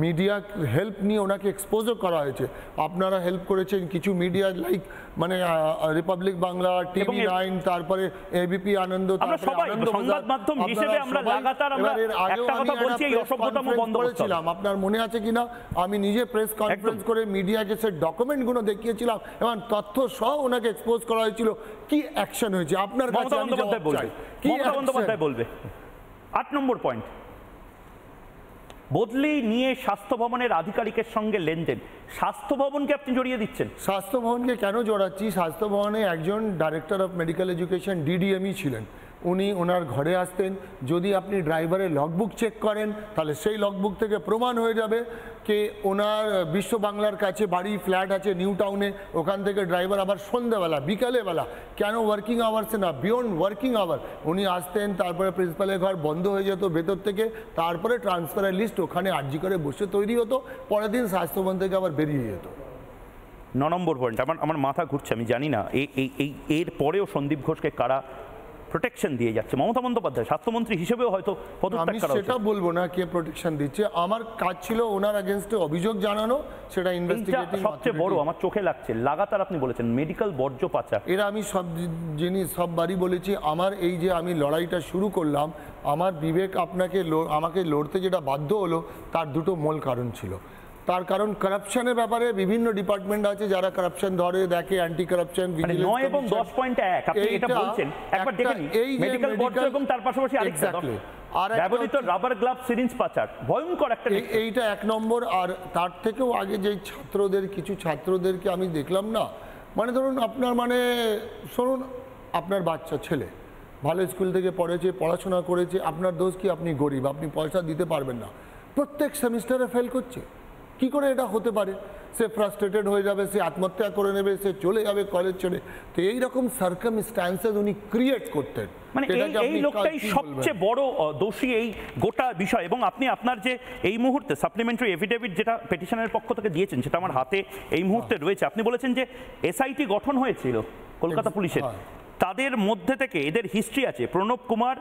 মিডিয়া হেল্প নিয়ে ওনাকে এক্সপোজও করা হয়েছে। আপনারা হেল্প করেছেন, কিছু মিডিয়া লাইক মানে রিপাবলিক বাংলা, টিভি9, তারপরে এবিপি আনন্দ, সংবাদ মাধ্যম হিসেবে আমরা লাগাতার একটা কথা বলছি, এই অসভ্যতাম বন্ধ করেছিলাম। আপনার মনে আছে কিনা, আমি নিজে প্রেস কনফারেন্স করে মিডিয়াকে সে ডকুমেন্টগুলো দেখিয়েছিলাম এবং তথ্য সহ ওনাকে এক্সপোজ করা হয়েছিল। কি অ্যাকশন হয়েছে আপনার কাছে? মমতা বন্দ্যোপাধ্যায় বলবে। 8 নম্বর পয়েন্ট, বদলি নিয়ে স্বাস্থ্য ভবনের আধিকারিকের সঙ্গে লেনদেন। স্বাস্থ্য ভবনকে আপনি জড়িয়ে দিচ্ছেন। স্বাস্থ্য ভবনকে কেন জড়াচ্ছি? স্বাস্থ্য ভবনে একজন ডাইরেক্টর অফ মেডিকেল এডুকেশন, ডিডিএমই ছিলেন। উনি ওনার ঘরে আসতেন। যদি আপনি ড্রাইভারের লগবুক চেক করেন, তাহলে সেই লগবুক থেকে প্রমাণ হয়ে যাবে যে ওনার বিশ্ব বাংলার কাছে বাড়ি, ফ্ল্যাট আছে নিউ টাউনে। ওখান থেকে ড্রাইভার আবার সন্ধ্যাবেলা, বিকালেবেলা, কেন ওয়ার্কিং আওয়ার্সে না, বিয়ন্ড ওয়ার্কিং আওয়ার উনি আসতেন। তারপরে প্রিন্সিপালের ঘর বন্ধ হয়ে যেত ভেতর থেকে, তারপরে ট্রান্সফারের লিস্ট ওখানে আর্জি করে বসে তৈরি হতো, পরের দিন স্বাস্থ্যভবন থেকে আবার বেরিয়ে যেত। 9 নম্বর পয়েন্ট, আমার মাথা ঘুরছে, আমি জানি না এর পরেও সন্দীপ ঘোষকে কারা প্রোটেকশন দিয়ে যাচ্ছে। মমতা বন্দ্যোপাধ্যায় স্বাস্থ্যমন্ত্রী হিসেবেও হয়তো পদত্যাগ করা উচিত। সেটা বলবো না কে প্রোটেকশন দিচ্ছে, আমার কাজ ছিল ওনার এগেইনস্টে অভিযোগ জানানো, সেটা ইনভেস্টিগেটিং। সবচেয়ে বড় আমার চোখে লাগছে, লাগাতার আপনি বলেছেন মেডিকেল বর্জ্য পাচার। এরা আমি সব জিনিস সববারই বলেছি, আমার এই যে আমি লড়াইটা শুরু করলাম, আমার বিবেক আমাকে লড়তে যেটা বাধ্য হলো, তার দুটো মূল কারণ ছিল। তার কারণ করাপশনের ব্যাপারে বিভিন্ন ডিপার্টমেন্ট আছে যারা করাপশন ধরে দেখে, অ্যান্টি করাপশন ভিজিলেন্স 9 এবং 10.1 আপনি এটা বলছেন, একবার দেখে নিন। মেডিকেল বর্জ্য এবং তার পাশাপাশি আরেকটা ব্যবহৃত রাবার গ্লাভ, সিরিঞ্জ পাচার, ভয়ঙ্কর একটা। এইটা 1 নম্বর। আর তার থেকেও আগে যে কিছু ছাত্রদেরকে আমি দেখলাম না, মানে ধরুন আপনার শুনুন, আপনার বাচ্চা ছেলে ভালো স্কুল থেকে পড়েছে, পড়াশোনা করেছে, আপনার দোষ কি আপনি গরিব, আপনি পয়সা দিতে পারবেন না, প্রত্যেক সেমিস্টারে ফেল করছে। কি করে এটা হতে পারে? সে ফ্রাস্ট্রেটেড হয়ে যাবে, সে আত্মহত্যা করে নেবে, সে চলে যাবে কলেজ ছেড়ে। তো এইরকম সার্কামস্ট্যান্সেস উনি ক্রিয়েট করতেন। মানে এই লোকটাই সবচেয়ে বড় দোষী এই গোটা বিষয়। এবং আপনি আপনার যে এই মুহূর্তে সাপ্লিমেন্টারি এফিডেভিট যেটা পিটিশনের পক্ষ থেকে দিয়েছেন, সেটা আমার হাতে এই মুহূর্তে রয়েছে। আপনি বলেছেন যে এসআইটি গঠন হয়েছিল কলকাতা পুলিশের, তাদের মধ্যে থেকে এদের হিস্ট্রি আছে। প্রণব কুমার,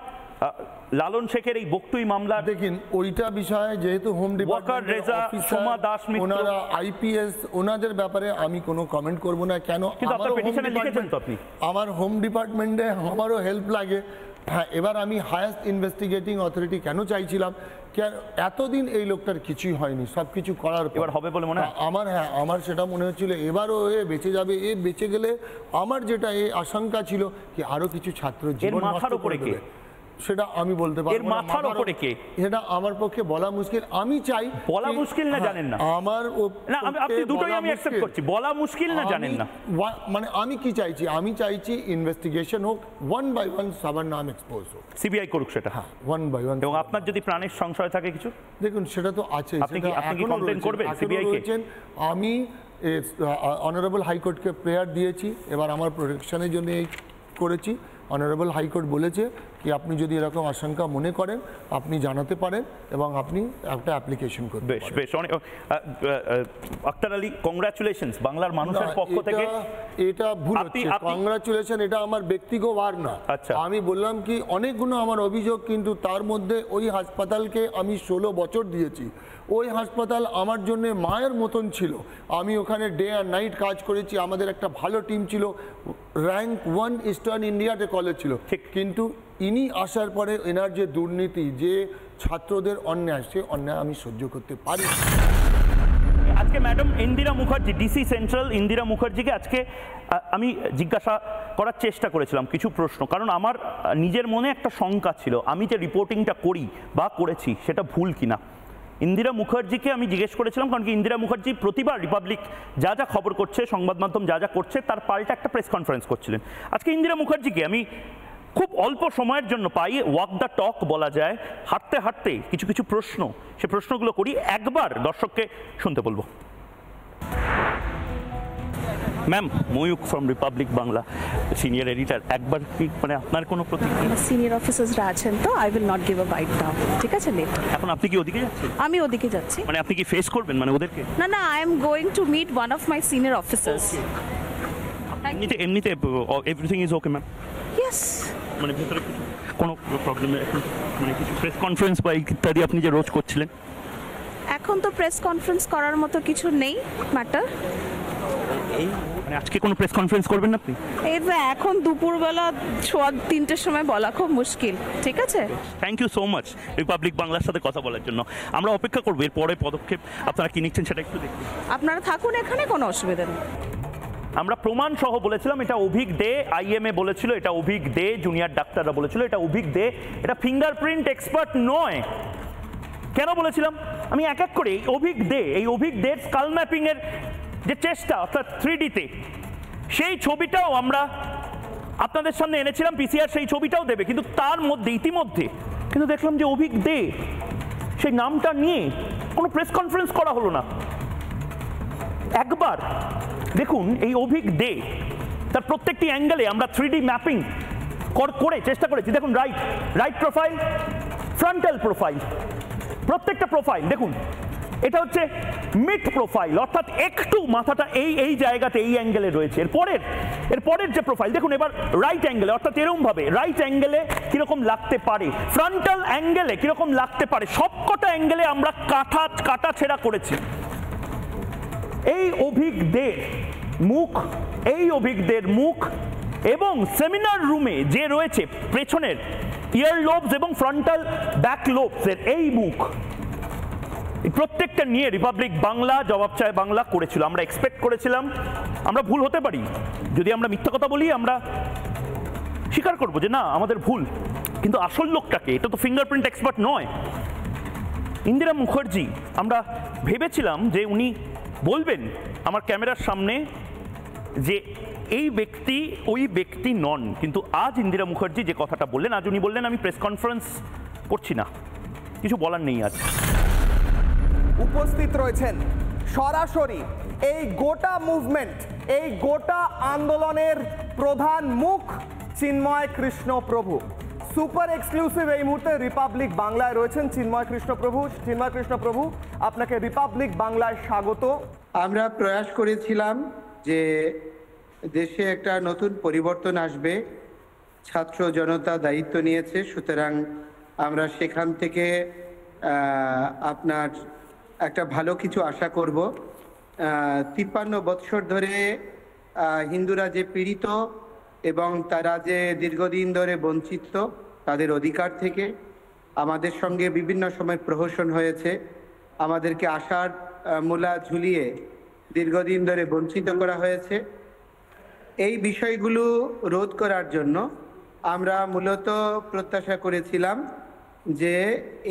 লালন শেখের এই বকটুই মামলা, দেখুন ওইটা বিষয়ে যেহেতু হোম ডিপার্টমেন্টের অফিসার, ওনারা আইপিএস, ওনাদের ব্যাপারে আমি কোনো কমেন্ট করব না। কেন আমার হোম ডিপার্টমেন্টে আমারও হেল্প লাগে। হ্যাঁ, এবার আমি হায়েস্ট ইনভেস্টিগেটিং অথরিটি কেন চাইছিলাম, এতদিন এই লোকটার কিছুই হয়নি, সব কিছু করার এবার হবে বলে মনে হয় আমার সেটা মনে হচ্ছিল এবারও এ বেঁচে যাবে। এ বেঁচে গেলে আমার যেটা এই আশঙ্কা ছিল কি আরো কিছু ছাত্র জীবন নষ্ট করে দেবে, সেটা আমি বলতে পারবো না। মাথার উপরে কে, এটা আমার পক্ষে বলা মুশকিল। আমি চাই বলা মুশকিল না, জানেন না আমার না, আপনি দুটোই আমি অ্যাকসেপ্ট করছি, বলা মুশকিল না, জানেন না। মানে আমি কি চাইছি, আমি চাইছি ইনভেস্টিগেশন হোক, ওয়ান বাই ওয়ান সবার নাম এক্সপোজ হোক, সিবিআই করুক সেটা। হ্যাঁ, ওয়ান বাই ওয়ান। এবং আপনার যদি প্রাণের সংশয় থাকে কিছু, দেখুন সেটা তো আছে, আপনি কি কমপ্লেইন করবেন সিবিআই কে? আমি অনারেবল হাইকোর্টকে প্রেয়ার দিয়েছি, এবার আমার প্রোটেকশনের জন্য করেছি। অনারেবল হাইকোর্ট বলেছে কি আপনি যদি এরকম আশঙ্কা মনে করেন আপনি জানাতে পারেন এবং আপনি একটা অ্যাপ্লিকেশন করতে পারেন। বেশ বেশ, অনেক। আক্তার আলী, কংগ্রাচুলেশনস বাংলার মানুষের পক্ষ থেকে। এটা ভুল হচ্ছে, কংগ্রাচুলেশন এটা আমার ব্যক্তিগত বার না। আমি বললাম কি অনেকগুলো আমার অভিযোগ, কিন্তু তার মধ্যে ওই হাসপাতালকে আমি 16 বছর দিয়েছি। ওই হাসপাতাল আমার জন্য মায়ের মতন ছিল। আমি ওখানে ডে আর নাইট কাজ করেছি, আমাদের একটা ভালো টিম ছিল, র্যাঙ্ক 1 ইস্টার্ন ইন্ডিয়াতে কলেজ ছিল। কিন্তু ইনি আসার পরে এনার যে দুর্নীতি, যে ছাত্রদের অন্যায়, সে অন্যায় আমি সহ্য করতে পারি। আজকে madam Indira Mukherjee, DC central Indira মুখার্জিকে আজকে আমি জিজ্ঞাসা করার চেষ্টা করেছিলাম কিছু প্রশ্ন, কারণ আমার নিজের মনে একটা শঙ্কা ছিল আমি যে রিপোর্টিংটা করি বা করেছি সেটা ভুল কিনা। ইন্দিরা মুখার্জিকে আমি জিজ্ঞেস করেছিলাম, কারণ কি ইন্দিরা মুখার্জি প্রতিবার রিপাবলিক যা যা খবর করছে, সংবাদ মাধ্যম যা যা করছে, তার পাল্টা একটা প্রেস কনফারেন্স করছিলেন। আজকে ইন্দিরা মুখার্জিকে আমি খুব অল্প সময়ের জন্য পাই, ওয়াক দ্য টক বলা যায়, হাঁটতে হাঁটতে কিছু কিছু প্রশ্ন, সে প্রশ্নগুলো করি, একবার দর্শককে শুনতে বলবো। Ma'am, Mayukh from Republic Bangla, senior editor, একবার কি মানে আপনার কোনো প্রতিক্রিয়া? সিনিয়র অফিসার্সরা আছেন তো, I will not give a bite now, ঠিক আছে? লেট। এখন আপনি কি ওদিকে যাচ্ছেন? আমি ওদিকে যাচ্ছি। মানে আপনি কি ফেস করবেন মানে ওদেরকে? না না, I am going to meet one of my senior officers. এমনিতে everything is okay ma'am? Yes. মানে ভেতরে কোনো প্রবলেম এখন মানে কিছু প্রেস কনফারেন্স বা ইত্যাদি আপনি যে রোজ করছিলেন? এখন তো প্রেস কনফারেন্স করার মতো কিছু নেই ম্যাটার। মানে আজকে কোনো প্রেস কনফারেন্স করবেন না আপনি? এই যে এখন দুপুরবেলা 3টের সময় বলা খুব মুশকিল, ঠিক আছে? Thank you so much Republic বাংলার সাথে কথা বলার জন্য। আমরা অপেক্ষা করবো এর পরে পদক্ষেপ আপনারা কি নিচ্ছেন সেটা একটু দেখুন। আপনারা থাকুন এখানে, কোনো অসুবিধা নেই। আমরা প্রমাণ সহ বলেছিলাম এটা অভিক দে, আইএমএ বলেছিল এটা অভিক দে, জুনিয়র ডাক্তাররা বলেছিল এটা অভিক দে, এটা ফিঙ্গারপ্রিন্ট এক্সপার্ট নয়। কেন বলেছিলাম? আমি এক এক করে অভিক দে, এই অভিক দের স্কাল ম্যাপিং এর যে চেষ্টা, অর্থাৎ 3Dতে, সেই ছবিটাও আমরা আপনাদের সামনে এনেছিলাম, পিসিআর সেই ছবিটাও দেবে, কিন্তু তার মধ্যে ইতিমধ্যে কিন্তু দেখলাম যে অভিক দে সেই নামটা নিয়ে কোনো প্রেস কনফারেন্স করা হলো না। একবার দেখুন এই অভিক দে, তার প্রত্যেকটি অ্যাঙ্গেলে আমরা 3D ম্যাপিং করে চেষ্টা করেছি। দেখুন রাইট প্রোফাইল, ফ্রন্টাল প্রোফাইল, প্রত্যেকটা প্রোফাইল দেখুন, এটা হচ্ছে মিড প্রোফাইল, অর্থাৎ একটু মাথাটা এই জায়গাতে এই অ্যাঙ্গেলে রয়েছে। এরপরের যে প্রোফাইল দেখুন এবার রাইট অ্যাঙ্গেলে, অর্থাৎ এরকম ভাবে রাইট অ্যাঙ্গেলে কিরকম লাগতে পারে, ফ্রন্টাল অ্যাঙ্গেলে কিরকম লাগতে পারে, সবকটা অ্যাঙ্গেলে আমরা কাটা ছেঁড়া করেছি। এই অভিজ্ঞদের মুখ এবং সেমিনার রুমে যে রয়েছে পেছনের ইয়ার লোবস এবং ফ্রন্টাল ব্যাক লোবসের এই মুখ, প্রত্যেকটা নিয়ে রিপাবলিক বাংলা জবাব চায় বাংলা করেছিল। আমরা এক্সপেক্ট করেছিলাম, আমরা ভুল হতে পারি, যদি আমরা মিথ্যা কথা বলি আমরা স্বীকার করবো যে না আমাদের ভুল, কিন্তু আসল লোকটাকে, এটা তো ফিঙ্গারপ্রিন্ট এক্সপার্ট নয়, ইন্দিরা মুখার্জি। আমরা ভেবেছিলাম যে উনি বলবেন আমার ক্যামেরার সামনে যে এই ব্যক্তি ওই ব্যক্তি নন, কিন্তু আজ ইন্দিরা মুখার্জি যে কথাটা বললেন, আজ উনি বললেন আমি প্রেস কনফারেন্স করছি না, কিছু বলার নেই। আজ উপস্থিত রয়েছেন সরাসরি এই গোটা মুভমেন্ট, এই গোটা আন্দোলনের প্রধান মুখ চিন্ময় কৃষ্ণ প্রভু। সুপার এক্সক্লুসিভ এই মুহূর্তে রিপাবলিক বাংলায় রয়েছেন চিন্ময় কৃষ্ণ প্রভু। চিন্ময় কৃষ্ণ প্রভু, আপনাকে রিপাবলিক বাংলায় স্বাগত। আমরা প্রয়াস করেছিলাম যে দেশে একটা নতুন পরিবর্তন আসবে, ছাত্র জনতা দায়িত্ব নিয়েছে, সুতরাং আমরা সেখান থেকে আপনার একটা ভালো কিছু আশা করব। 53 বৎসর ধরে হিন্দুরা যে পীড়িত এবং তারা যে দীর্ঘদিন ধরে বঞ্চিত তাদের অধিকার থেকে, আমাদের সঙ্গে বিভিন্ন সময় প্রহসন হয়েছে, আমাদেরকে আশার মূলা ঝুলিয়ে দীর্ঘদিন ধরে বঞ্চিত করা হয়েছে। এই বিষয়গুলো রোধ করার জন্য আমরা মূলত প্রত্যাশা করেছিলাম যে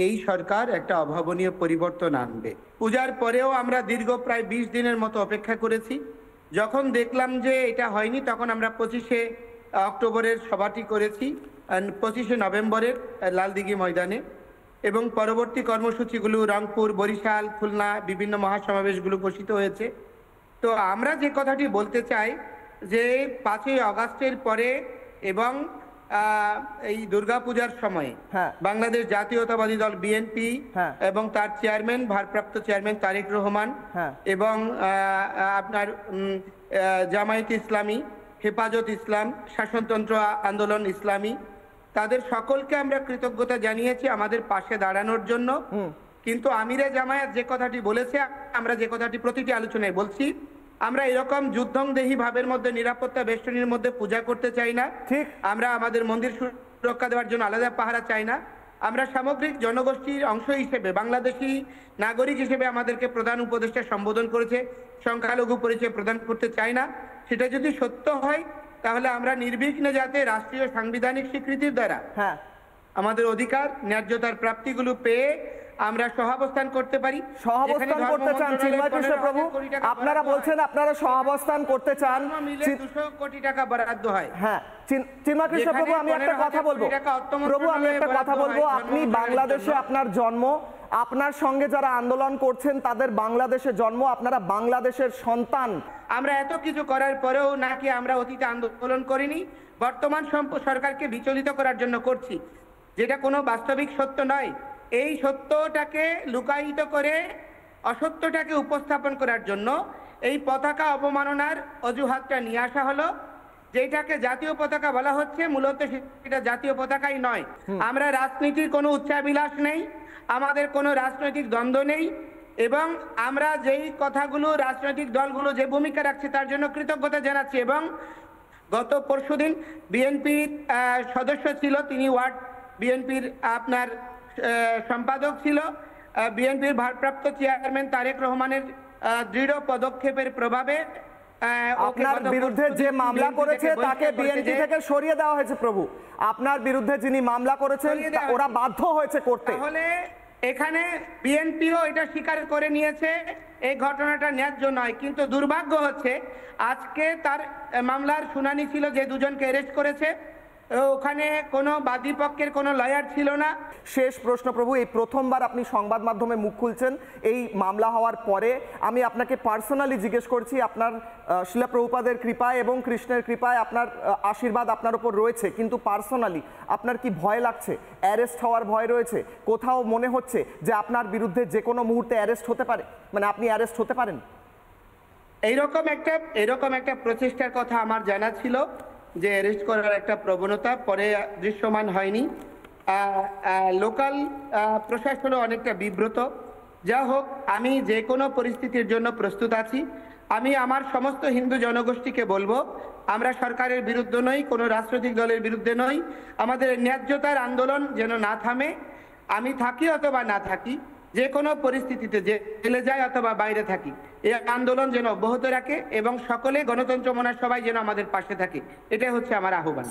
এই সরকার একটা অভাবনীয় পরিবর্তন আনবে। পূজার পরেও আমরা দীর্ঘ প্রায় 20 দিনের মতো অপেক্ষা করেছি। যখন দেখলাম যে এটা হয়নি, তখন আমরা 25শে অক্টোবরের সভাটি করেছি, 25শে নভেম্বরের লালদিঘি ময়দানে, এবং পরবর্তী কর্মসূচিগুলো রংপুর, বরিশাল, খুলনা বিভিন্ন মহাসমাবেশগুলো ঘোষিত হয়েছে। তো আমরা যে কথাটি বলতে চাই যে 5ই আগস্টের পরে এবং এই দুর্গাপূজার সময়ে বাংলাদেশ জাতীয়তাবাদী দল বিএনপি এবং তার চেয়ারম্যান, ভারপ্রাপ্ত চেয়ারম্যান তারেক রহমান এবং আপনার জামায়াত ইসলামী, হেফাজত ইসলাম, শাসনতন্ত্র আন্দোলন ইসলামী, তাদের সকলকে আমরা কৃতজ্ঞতা জানিয়েছি আমাদের পাশে দাঁড়ানোর জন্য। কিন্তু আমিরে জামায়াত যে কথাটি বলেছে, আমরা যে কথাটি প্রতিটি আলোচনায় বলছি, আমরা এরকম যুদ্ধংদেহী ভাবের মধ্যে নিরাপত্তা বেষ্টনীর মধ্যে পূজা করতে চাই না। ঠিক, আমরা আমাদের মন্দির সুরক্ষা দেওয়ার জন্য আলাদা পাহারা চাই না। আমরা সামগ্রিক জনগোষ্ঠীর অংশ হিসেবে, বাংলাদেশি নাগরিক হিসেবে আমাদেরকে প্রধান উপদেষ্টা সম্বোধন করেছে, সংখ্যালঘু পরিচয় প্রদান করতে চাই না। সেটা যদি সত্য হয় তাহলে আমরা নির্বিঘ্নে যাতে রাষ্ট্রীয় সাংবিধানিক স্বীকৃতির দ্বারা আমাদের অধিকার ন্যায্যতার প্রাপ্তিগুলো পেয়ে আমরা সহাবস্থান করতে পারি। সহাবস্থান করতে চান চিন্ময় কৃষ্ণ প্রভু? আপনারা বলছেন আপনারা সহাবস্থান করতে চান, 200 কোটি টাকা বরাদ্দ হয়। হ্যাঁ, চিন্ময় কৃষ্ণ প্রভু, আমি একটা কথা বলবো প্রভু, আমি একটা কথা বলবো। আপনি বাংলাদেশে আপনার জন্ম, আপনার সঙ্গে যারা আন্দোলন করছেন তাদের বাংলাদেশে জন্ম, আপনারা বাংলাদেশের সন্তান। আমরা এত কিছু করার পরেও নাকি আমরা অতীতে আন্দোলন করিনি, বর্তমান সরকারকে বিচলিত করার জন্য করছি, যেটা কোনো বাস্তবিক সত্য নয়। এই সত্যটাকে লুকায়িত করে অসত্যটাকে উপস্থাপন করার জন্য এই পতাকা অবমাননার অজুহাতটা নিয়ে আসা হলো। যেটাকে জাতীয় পতাকা বলা হচ্ছে, মূলত সেটা জাতীয় পতাকাই নয়। আমরা রাজনীতির কোনো উচ্চাভিলাষ নেই, আমাদের কোনো রাজনৈতিক দ্বন্দ্ব নেই, এবং আমরা যেই কথাগুলো রাজনৈতিক দলগুলো যে ভূমিকা রাখছে তার জন্য কৃতজ্ঞতা জানাচ্ছি। এবং গত পরশুদিন বিএনপির সদস্য ছিল, তিনি ওয়ার্ড বিএনপির আপনার সম্পাদক ছিল, বিএনপির ভারপ্রাপ্ত চেয়ারম্যান তারেক রহমানের দৃঢ় পদক্ষেপের প্রভাবে আপনার বিরুদ্ধে যে মামলা করেছে তাকে বিএনপি থেকে সরিয়ে দেওয়া হয়েছে প্রভু। আপনার বিরুদ্ধে যিনি মামলা করেছেন ওরা বাধ্য হয়েছে করতে। তাহলে এখানে বিএনপিও এটা স্বীকার করে নিয়েছে এই ঘটনাটা ন্যায্য নয়। কিন্তু দুর্ভাগ্য হচ্ছে আজকে তার মামলার শুনানি ছিল, যে দুজনকে অ্যারেস্ট করেছে ওখানে কোনো বাদী পক্ষের কোনো লয়ার ছিল না। শেষ প্রশ্ন প্রভু, এই প্রথমবার আপনি সংবাদ মাধ্যমে মুখ খুলছেন এই মামলা হওয়ার পরে। আমি আপনাকে পার্সোনালি জিজ্ঞেস করছি, আপনার শিলা প্রভুপাদের কৃপায় এবং কৃষ্ণের কৃপায় আপনার আশীর্বাদ আপনার উপর রয়েছে, কিন্তু পার্সোনালি আপনার কি ভয় লাগছে? অ্যারেস্ট হওয়ার ভয় রয়েছে? কোথাও মনে হচ্ছে যে আপনার বিরুদ্ধে যে কোনো মুহূর্তে অ্যারেস্ট হতে পারে, মানে আপনি অ্যারেস্ট হতে পারেন? এরকম একটা প্রচেষ্টার কথা আমার জানা ছিল, যে অ্যারেস্ট করার একটা প্রবণতা পরে দৃশ্যমান হয়নি। লোকাল প্রশাসনও অনেকটা বিব্রত। যা হোক, আমি যে কোনো পরিস্থিতির জন্য প্রস্তুত আছি। আমি আমার সমস্ত হিন্দু জনগোষ্ঠীকে বলবো, আমরা সরকারের বিরুদ্ধে নই, কোনো রাজনৈতিক দলের বিরুদ্ধে নই। আমাদের ন্যায্যতার আন্দোলন যেন না থামে। আমি থাকি অথবা না থাকি, যে কোনো পরিস্থিতিতে জেলে যায় অথবা বাইরে থাকি, এই আন্দোলন যেন অব্যাহত রাখে এবং সকলে গণতন্ত্র মনার সবাই যেন আমাদের পাশে থাকে, এটাই হচ্ছে আমার আহ্বান।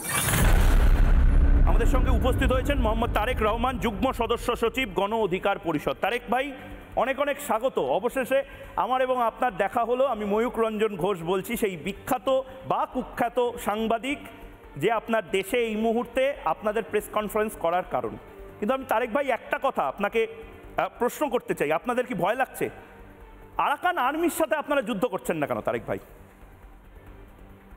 আমাদের সঙ্গে উপস্থিত হয়েছেন মোহাম্মদ তারেক রহমান, যুগ্ম সদস্য সচিব, গণ অধিকার পরিষদ। তারেক ভাই, অনেক অনেক স্বাগত। অবশেষে আমার এবং আপনার দেখা হলো। আমি ময়ূক রঞ্জন ঘোষ বলছি, সেই বিখ্যাত বা কুখ্যাত সাংবাদিক যে আপনার দেশে এই মুহূর্তে আপনাদের প্রেস কনফারেন্স করার কারণ। কিন্তু আমি তারেক ভাই একটা কথা আপনাকে প্রশ্ন করতে চাই, আপনাদের কি ভয় লাগছে? আরাকান আর্মির সাথে আপনারা যুদ্ধ করছেন না কেন তারেক ভাই?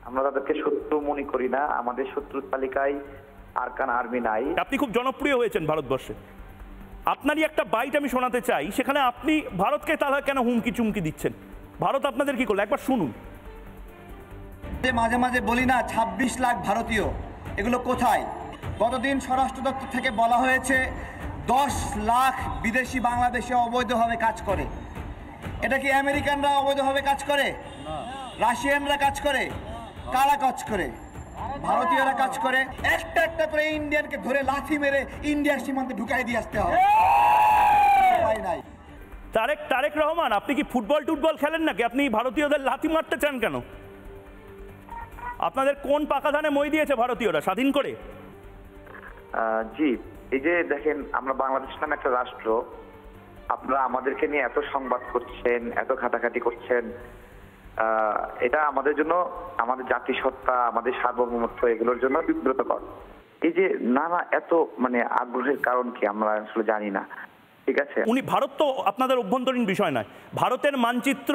আমরা তাদেরকে শত্রু মনে করি না, আমাদের শত্রুর তালিকায় আরাকান আর্মি নাই। আপনি খুব জনপ্রিয় হয়েছেন ভারতবর্ষে, আপনারই একটা বাইট আমি শোনাতে চাই, সেখানে আপনি ভারতকে তাহলে কেন হুমকি চুমকি দিচ্ছেন? ভারত আপনাদের কি করলো একবার শুনুন। মাঝে মাঝে বলি না 26 লাখ ভারতীয়, এগুলো কোথায়? গতদিন স্বরাষ্ট্র দপ্তর থেকে বলা হয়েছে 10 লাখ বিদেশি বাংলাদেশে অবৈধভাবে কাজ করে। এটা কি আমেরিকানরা অবৈধভাবে কাজ করে? রাশিয়ানরা কাজ করে? কারা কাজ করে? ভারতীয়রা কাজ করে। একটা একটা করে ইন্ডিয়ানকে ধরে লাথি মেরে ইন্ডিয়ার সীমান্তে ঢুকাই দিয়ে আসতে হবে। তারেক রহমান, আপনি কি ফুটবল খেলেন নাকি? আপনি ভারতীয়দের লাথি মারতে চান কেন? আপনাদের কোন পাকা ধানে মই দিয়েছে ভারতীয়রা স্বাধীন করে? জি, এই যে দেখেন, আমরা বাংলাদেশ নামে একটা রাষ্ট্র, আপনারা আমাদেরকে নিয়ে এত সংবাদ করছেন, এত ঘাটাঘাটি করছেন, এটা আমাদের জন্য, আমাদের জাতিসত্তা, আমাদের সার্বভৌমত্ব, এগুলোর জন্য বিব্রতকর। এই যে নানা এত মানে আগ্রহের কারণ কি আমরা আসলে জানি না। ঠিক আছে, উনি ভারত তো আপনাদের অভ্যন্তরীণ বিষয় নয়, ভারতের মানচিত্র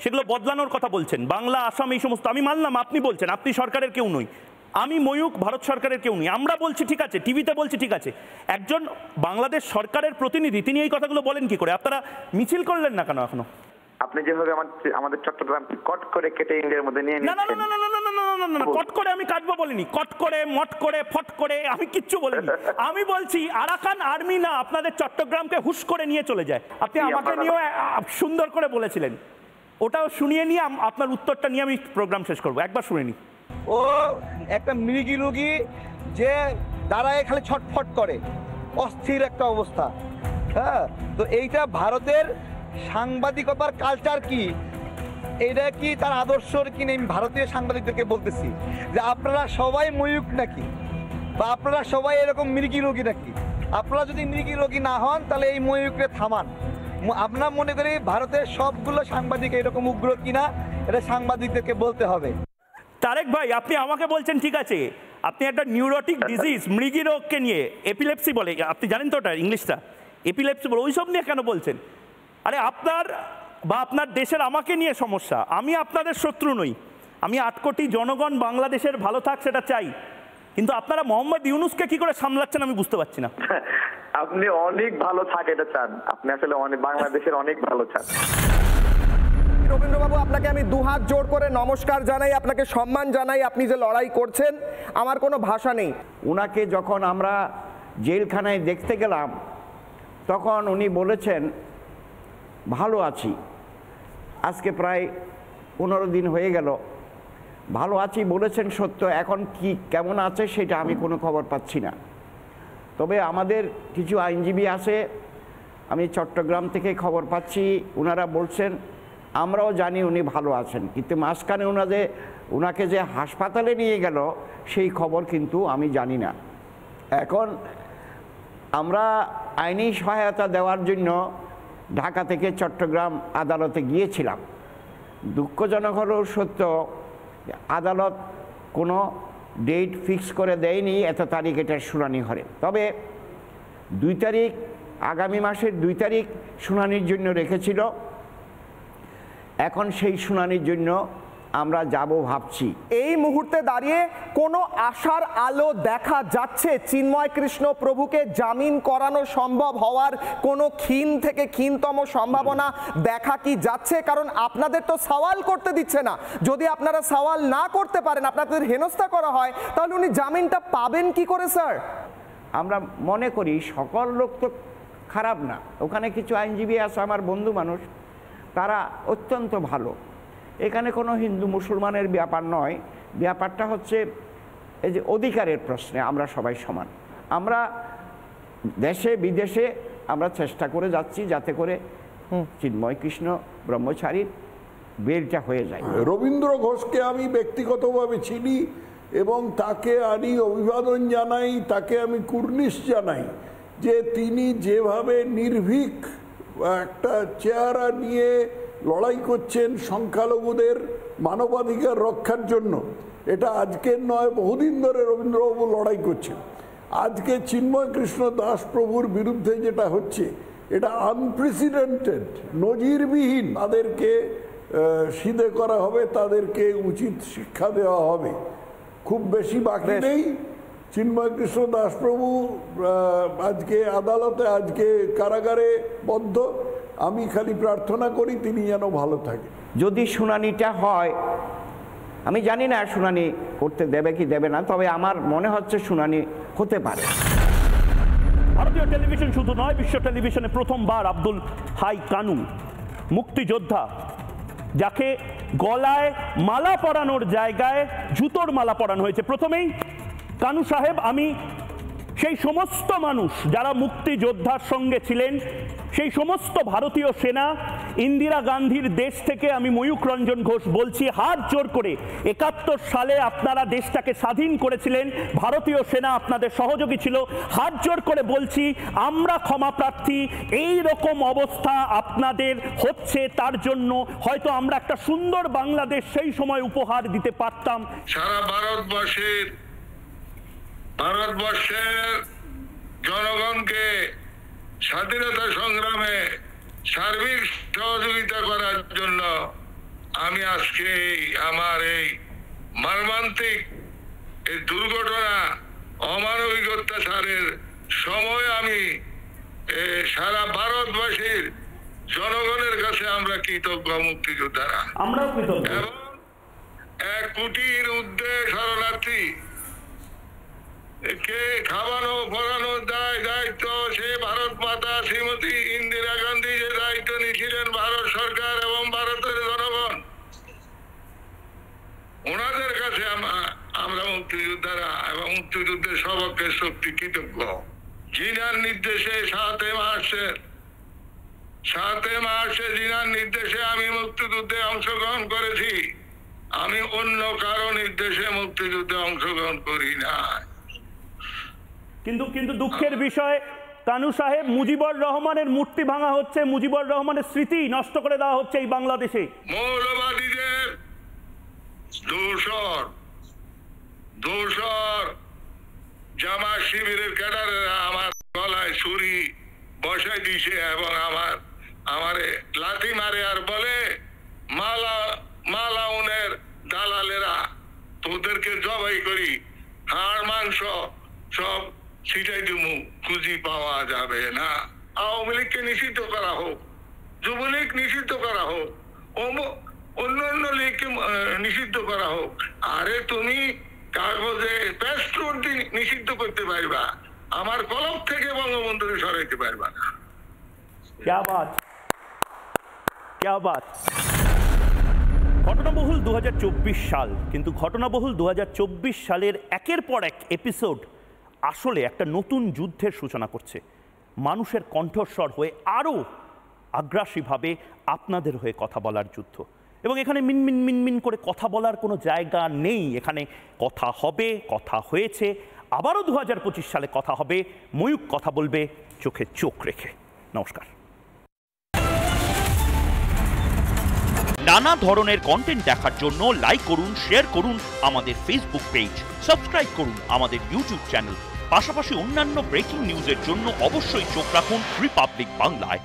সেগুলো বদলানোর কথা বলছেন, বাংলা, আসাম, এই সমস্ত। আমি মানলাম আপনি বলছেন, আপনি সরকারের কেউ নই, আমি ময়ূক ভারত সরকারের কেউ নই। আমরা বলছি ঠিক আছে, টিভিতে বলছি ঠিক আছে, একজন বাংলাদেশ সরকারের প্রতিনিধি তিনি এই কথাগুলো বলেন কি করে? আপনারা মিছিল করলেন না কেন এখনো? আপনি যেভাবে আমাদের চট্টগ্রাম কট করে কেটে ইন্ডিয়ার মধ্যে নিয়ে নিচ্ছেন। না, কট করে আমি কাটবো বলিনি, কট করে, মট করে, ফট করে আমি কিচ্ছু বলিনি। আমি বলছি আরাকান আর্মি না আপনাদের চট্টগ্রামকে হুশ করে নিয়ে চলে যায়। আপনি আমাকে নিয়েও সুন্দর করে বলেছিলেন, ওটাও শুনিয়ে নিয়ে আপনার উত্তরটা নিয়ে আমি প্রোগ্রাম শেষ করবো। একবার শুনে নি। ও একটা মৃগী রোগী যে দাঁড়ায় খালি ছটফট করে, অস্থির একটা অবস্থা। হ্যাঁ, তো এইটা ভারতের সাংবাদিকতার কালচার কি, এটা কি তার আদর্শর কি নেই? ভারতীয় সাংবাদিকদেরকে বলতেছি যে আপনারা সবাই ময়ূক নাকি, বা আপনারা সবাই এরকম মৃগী রোগী নাকি? আপনারা যদি মৃগী রোগী না হন তাহলে এই ময়ূককে থামান। আমরা মনে করি ভারতের সবগুলো সাংবাদিক এরকম উগ্র কিনা, এটা সাংবাদিকদেরকে বলতে হবে। তারেক ভাই, আপনি আমাকে বলছেন ঠিক আছে, আপনি একটা নিউরোটিক ডিজিজ, মৃগী রোগকে নিয়ে, এপিলেপসি বলে, আপনি জানেন তো ওটা ইংলিশটা, এপিলেপসি বলে, ওইসব নিয়ে কেন বলছেন? আরে আপনার বা আপনার দেশের আমাকে নিয়ে সমস্যা, আমি আপনাদের শত্রু নই, আমি 8 কোটি জনগণ বাংলাদেশের ভালো থাক সেটা চাই, কিন্তু আপনারা মোহাম্মদ ইউনূসকে কি করে সামলাচ্ছেন আমি বুঝতে পারছি না। আপনি অনেক ভালো থাক এটা চান, আপনি আসলে অনেক বাংলাদেশের অনেক ভালো চান। রবীন্দ্রবাবু, আপনাকে আমি দুহাত জোড় করে নমস্কার জানাই, আপনাকে সম্মান জানাই, আপনি যে লড়াই করছেন, আমার কোনো ভাষা নেই। উনাকে যখন আমরা জেলখানায় দেখতে গেলাম তখন উনি বলেছেন ভালো আছি, আজকে প্রায় 15 দিন হয়ে গেল, ভালো আছি বলেছেন সত্য, এখন কি কেমন আছে সেটা আমি কোনো খবর পাচ্ছি না। তবে আমাদের কিছু আইনজীবী আছে, আমি চট্টগ্রাম থেকে খবর পাচ্ছি, ওনারা বলছেন আমরাও জানি উনি ভালো আছেন, কিন্তু মাঝখানে ওনাকে যে হাসপাতালে নিয়ে গেল সেই খবর কিন্তু আমি জানি না। এখন আমরা আইনি সহায়তা দেওয়ার জন্য ঢাকা থেকে চট্টগ্রাম আদালতে গিয়েছিলাম। দুঃখজনক হলেও সত্য, আদালত কোনো ডেট ফিক্স করে দেয়নি এত তারিখ এটার শুনানি হবে। তবে 2 তারিখ, আগামী মাসের 2 তারিখ শুনানির জন্য রেখেছিল। এখন সেই শুনানির জন্য আমরা যাব ভাবছি। এই মুহূর্তে দাঁড়িয়ে কোনো আশার আলো দেখা যাচ্ছে? চিন্ময় কৃষ্ণ প্রভুকে জামিন করানো সম্ভব হওয়ার কোনো ক্ষীণ থেকে ক্ষীণতম সম্ভাবনা দেখা কি যাচ্ছে? কারণ আপনাদের তো সওয়াল করতে দিচ্ছে না, যদি আপনারা সওয়াল না করতে পারেন, আপনাদের হেনস্থা করা হয়, তাহলে উনি জামিনটা পাবেন কি করে স্যার? আমরা মনে করি সকল লোক তো খারাপ না, ওখানে কিছু আইনজীবী আছে আমার বন্ধু মানুষ, তারা অত্যন্ত ভালো। এখানে কোনো হিন্দু মুসলমানের ব্যাপার নয়, ব্যাপারটা হচ্ছে এই যে অধিকারের প্রশ্নে আমরা সবাই সমান। আমরা দেশে বিদেশে আমরা চেষ্টা করে যাচ্ছি যাতে করে চিন্ময় কৃষ্ণ ব্রহ্মচারীর বেলটা হয়ে যায়। রবীন্দ্র ঘোষকে আমি ব্যক্তিগতভাবে চিনি এবং তাকে আমি অভিবাদন জানাই, তাকে আমি কুর্নিশ জানাই যে তিনি যেভাবে নির্ভীক একটা চেহারা নিয়ে লড়াই করছেন সংখ্যালঘুদের মানবাধিকার রক্ষার জন্য। এটা আজকের নয়, বহুদিন ধরে রবীন্দ্রবাবু লড়াই করছেন। আজকে চিন্ময় কৃষ্ণ দাস প্রভুর বিরুদ্ধে যেটা হচ্ছে, এটা আনপ্রেসিডেন্টেড, নজিরবিহীন। তাদেরকে সিধে করা হবে, তাদেরকে উচিত শিক্ষা দেওয়া হবে। খুব বেশি বাকি নেই। চিন্ময় কৃষ্ণ দাস প্রভু আজকে আদালতে, আজকে কারাগারে বদ্ধ। আমি খালি প্রার্থনা করি তিনি যেন ভালো থাকে। যদি শুনানিটা হয়, আমি জানি না শুনানি করতে দেবে কি দেবে না, তবে আমার মনে হচ্ছে শুনানি হতে পারে। ভারতীয় টেলিভিশন শুধু নয়, বিশ্ব টেলিভিশনে প্রথমবার আব্দুল হাই কানু, মুক্তিযোদ্ধা, যাকে গলায় মালা পরানোর জায়গায় জুতোর মালা পরানো হয়েছে। প্রথমেই কানু সাহেব, আমি সেই সমস্ত মানুষ যারা মুক্তিযোদ্ধার সঙ্গে ছিলেন, সেই সমস্ত ভারতীয় সেনা, ইন্দিরা গান্ধীর দেশ থেকে আমি ময়ূক রঞ্জন ঘোষ বলছি, হাত জোর করে 71 সালে আপনারা দেশটাকে স্বাধীন করেছিলেন, ভারতীয় সেনা আপনাদের সহযোগী ছিল, হাত জোর করে বলছি আমরা ক্ষমা প্রার্থী। এই রকম অবস্থা আপনাদের হচ্ছে, তার জন্য হয়তো আমরা একটা সুন্দর বাংলাদেশ সেই সময় উপহার দিতে পারতাম। সারা ভারতবর্ষের জনগণকে স্বাধীনতা সংগ্রামে সার্বিক সহযোগিতা করার জন্য আমি আজকে আমার এই মর্মান্তিক এই দুর্ঘটনা, অমানবিক অত্যাচারের সময় আমি সারা ভারতবাসীর জনগণের কাছে আমরা কৃতজ্ঞ, মুক্তিযোদ্ধারা আমরা কৃতজ্ঞ। এবং 1 কোটির ঊর্ধ্বে শরণার্থী কে খাওয়ানো পড়ানোর দায়িত্ব সে ভারত মাতা শ্রীমতী ইন্দিরা গান্ধী যে দায়িত্ব নিয়েছিলেন, ভারত সরকার এবং ভারতের জনগণ, ওনাদের কাছে আমরা মুক্তিযোদ্ধারা এবং মুক্তিযুদ্ধের সবকের শক্তি কৃতজ্ঞ। জিনার নির্দেশে 7 মার্চে জিনার নির্দেশে আমি মুক্তিযুদ্ধে অংশগ্রহণ করেছি। আমি অন্য কারো নির্দেশে মুক্তিযুদ্ধে অংশগ্রহণ করি না। কিন্তু দুঃখের বিষয় কানু সাহেব, মুজিবুর রহমানের মূর্তি ভাঙা হচ্ছে, মুজিবুর রহমানের স্মৃতি নষ্ট করে দেওয়া হচ্ছে এই বাংলাদেশে। মৌলবাদীদের দোসর জামাত শিবিরের ক্যাডারেরা আমার গলায় ছুরি বসাই দিছে এবং আমারে লাথি মারে আর বলে, মালাউনের দালালেরা তোদেরকে জবাই করি, হাড় মাংস সব ছিটাই দিমু, খুঁজি পাওয়া যাবে না। আওয়ামী লীগকে নিষিদ্ধ করা হোক, যুবলীগ নিষিদ্ধ করা হোক, অন্য লীগকে নিষিদ্ধ করা হোক। আরে তুমি কাগজে প্যাস্ট্রোট নিষিদ্ধ করতে পারবা, আমার কলম থেকে বঙ্গবন্ধুকে সরাইতে পারবা না। ঘটনাবহুল 2024 সাল, কিন্তু ঘটনাবহুল 2024 সালের একের পর এক এপিসোড আসলে একটা নতুন যুদ্ধের সূচনা করছে। মানুষের কণ্ঠস্বর হয়ে আরও আগ্রাসীভাবে আপনাদের হয়ে কথা বলার যুদ্ধ। এবং এখানে মিনমিন মিনমিন করে কথা বলার কোনো জায়গা নেই। এখানে কথা হবে, কথা হয়েছে, আবারও 2025 সালে কথা হবে। ময়ূক কথা বলবে চোখে চোখ রেখে। নমস্কার। নানা ধরনের কন্টেন্ট দেখার জন্য লাইক করুন, শেয়ার করুন আমাদের ফেসবুক পেজ, সাবস্ক্রাইব করুন আমাদের ইউটিউব চ্যানেল। পাশাপাশি অন্যান্য ব্রেকিং নিউজের জন্য অবশ্যই চোখ রাখুন রিপাবলিক বাংলায়।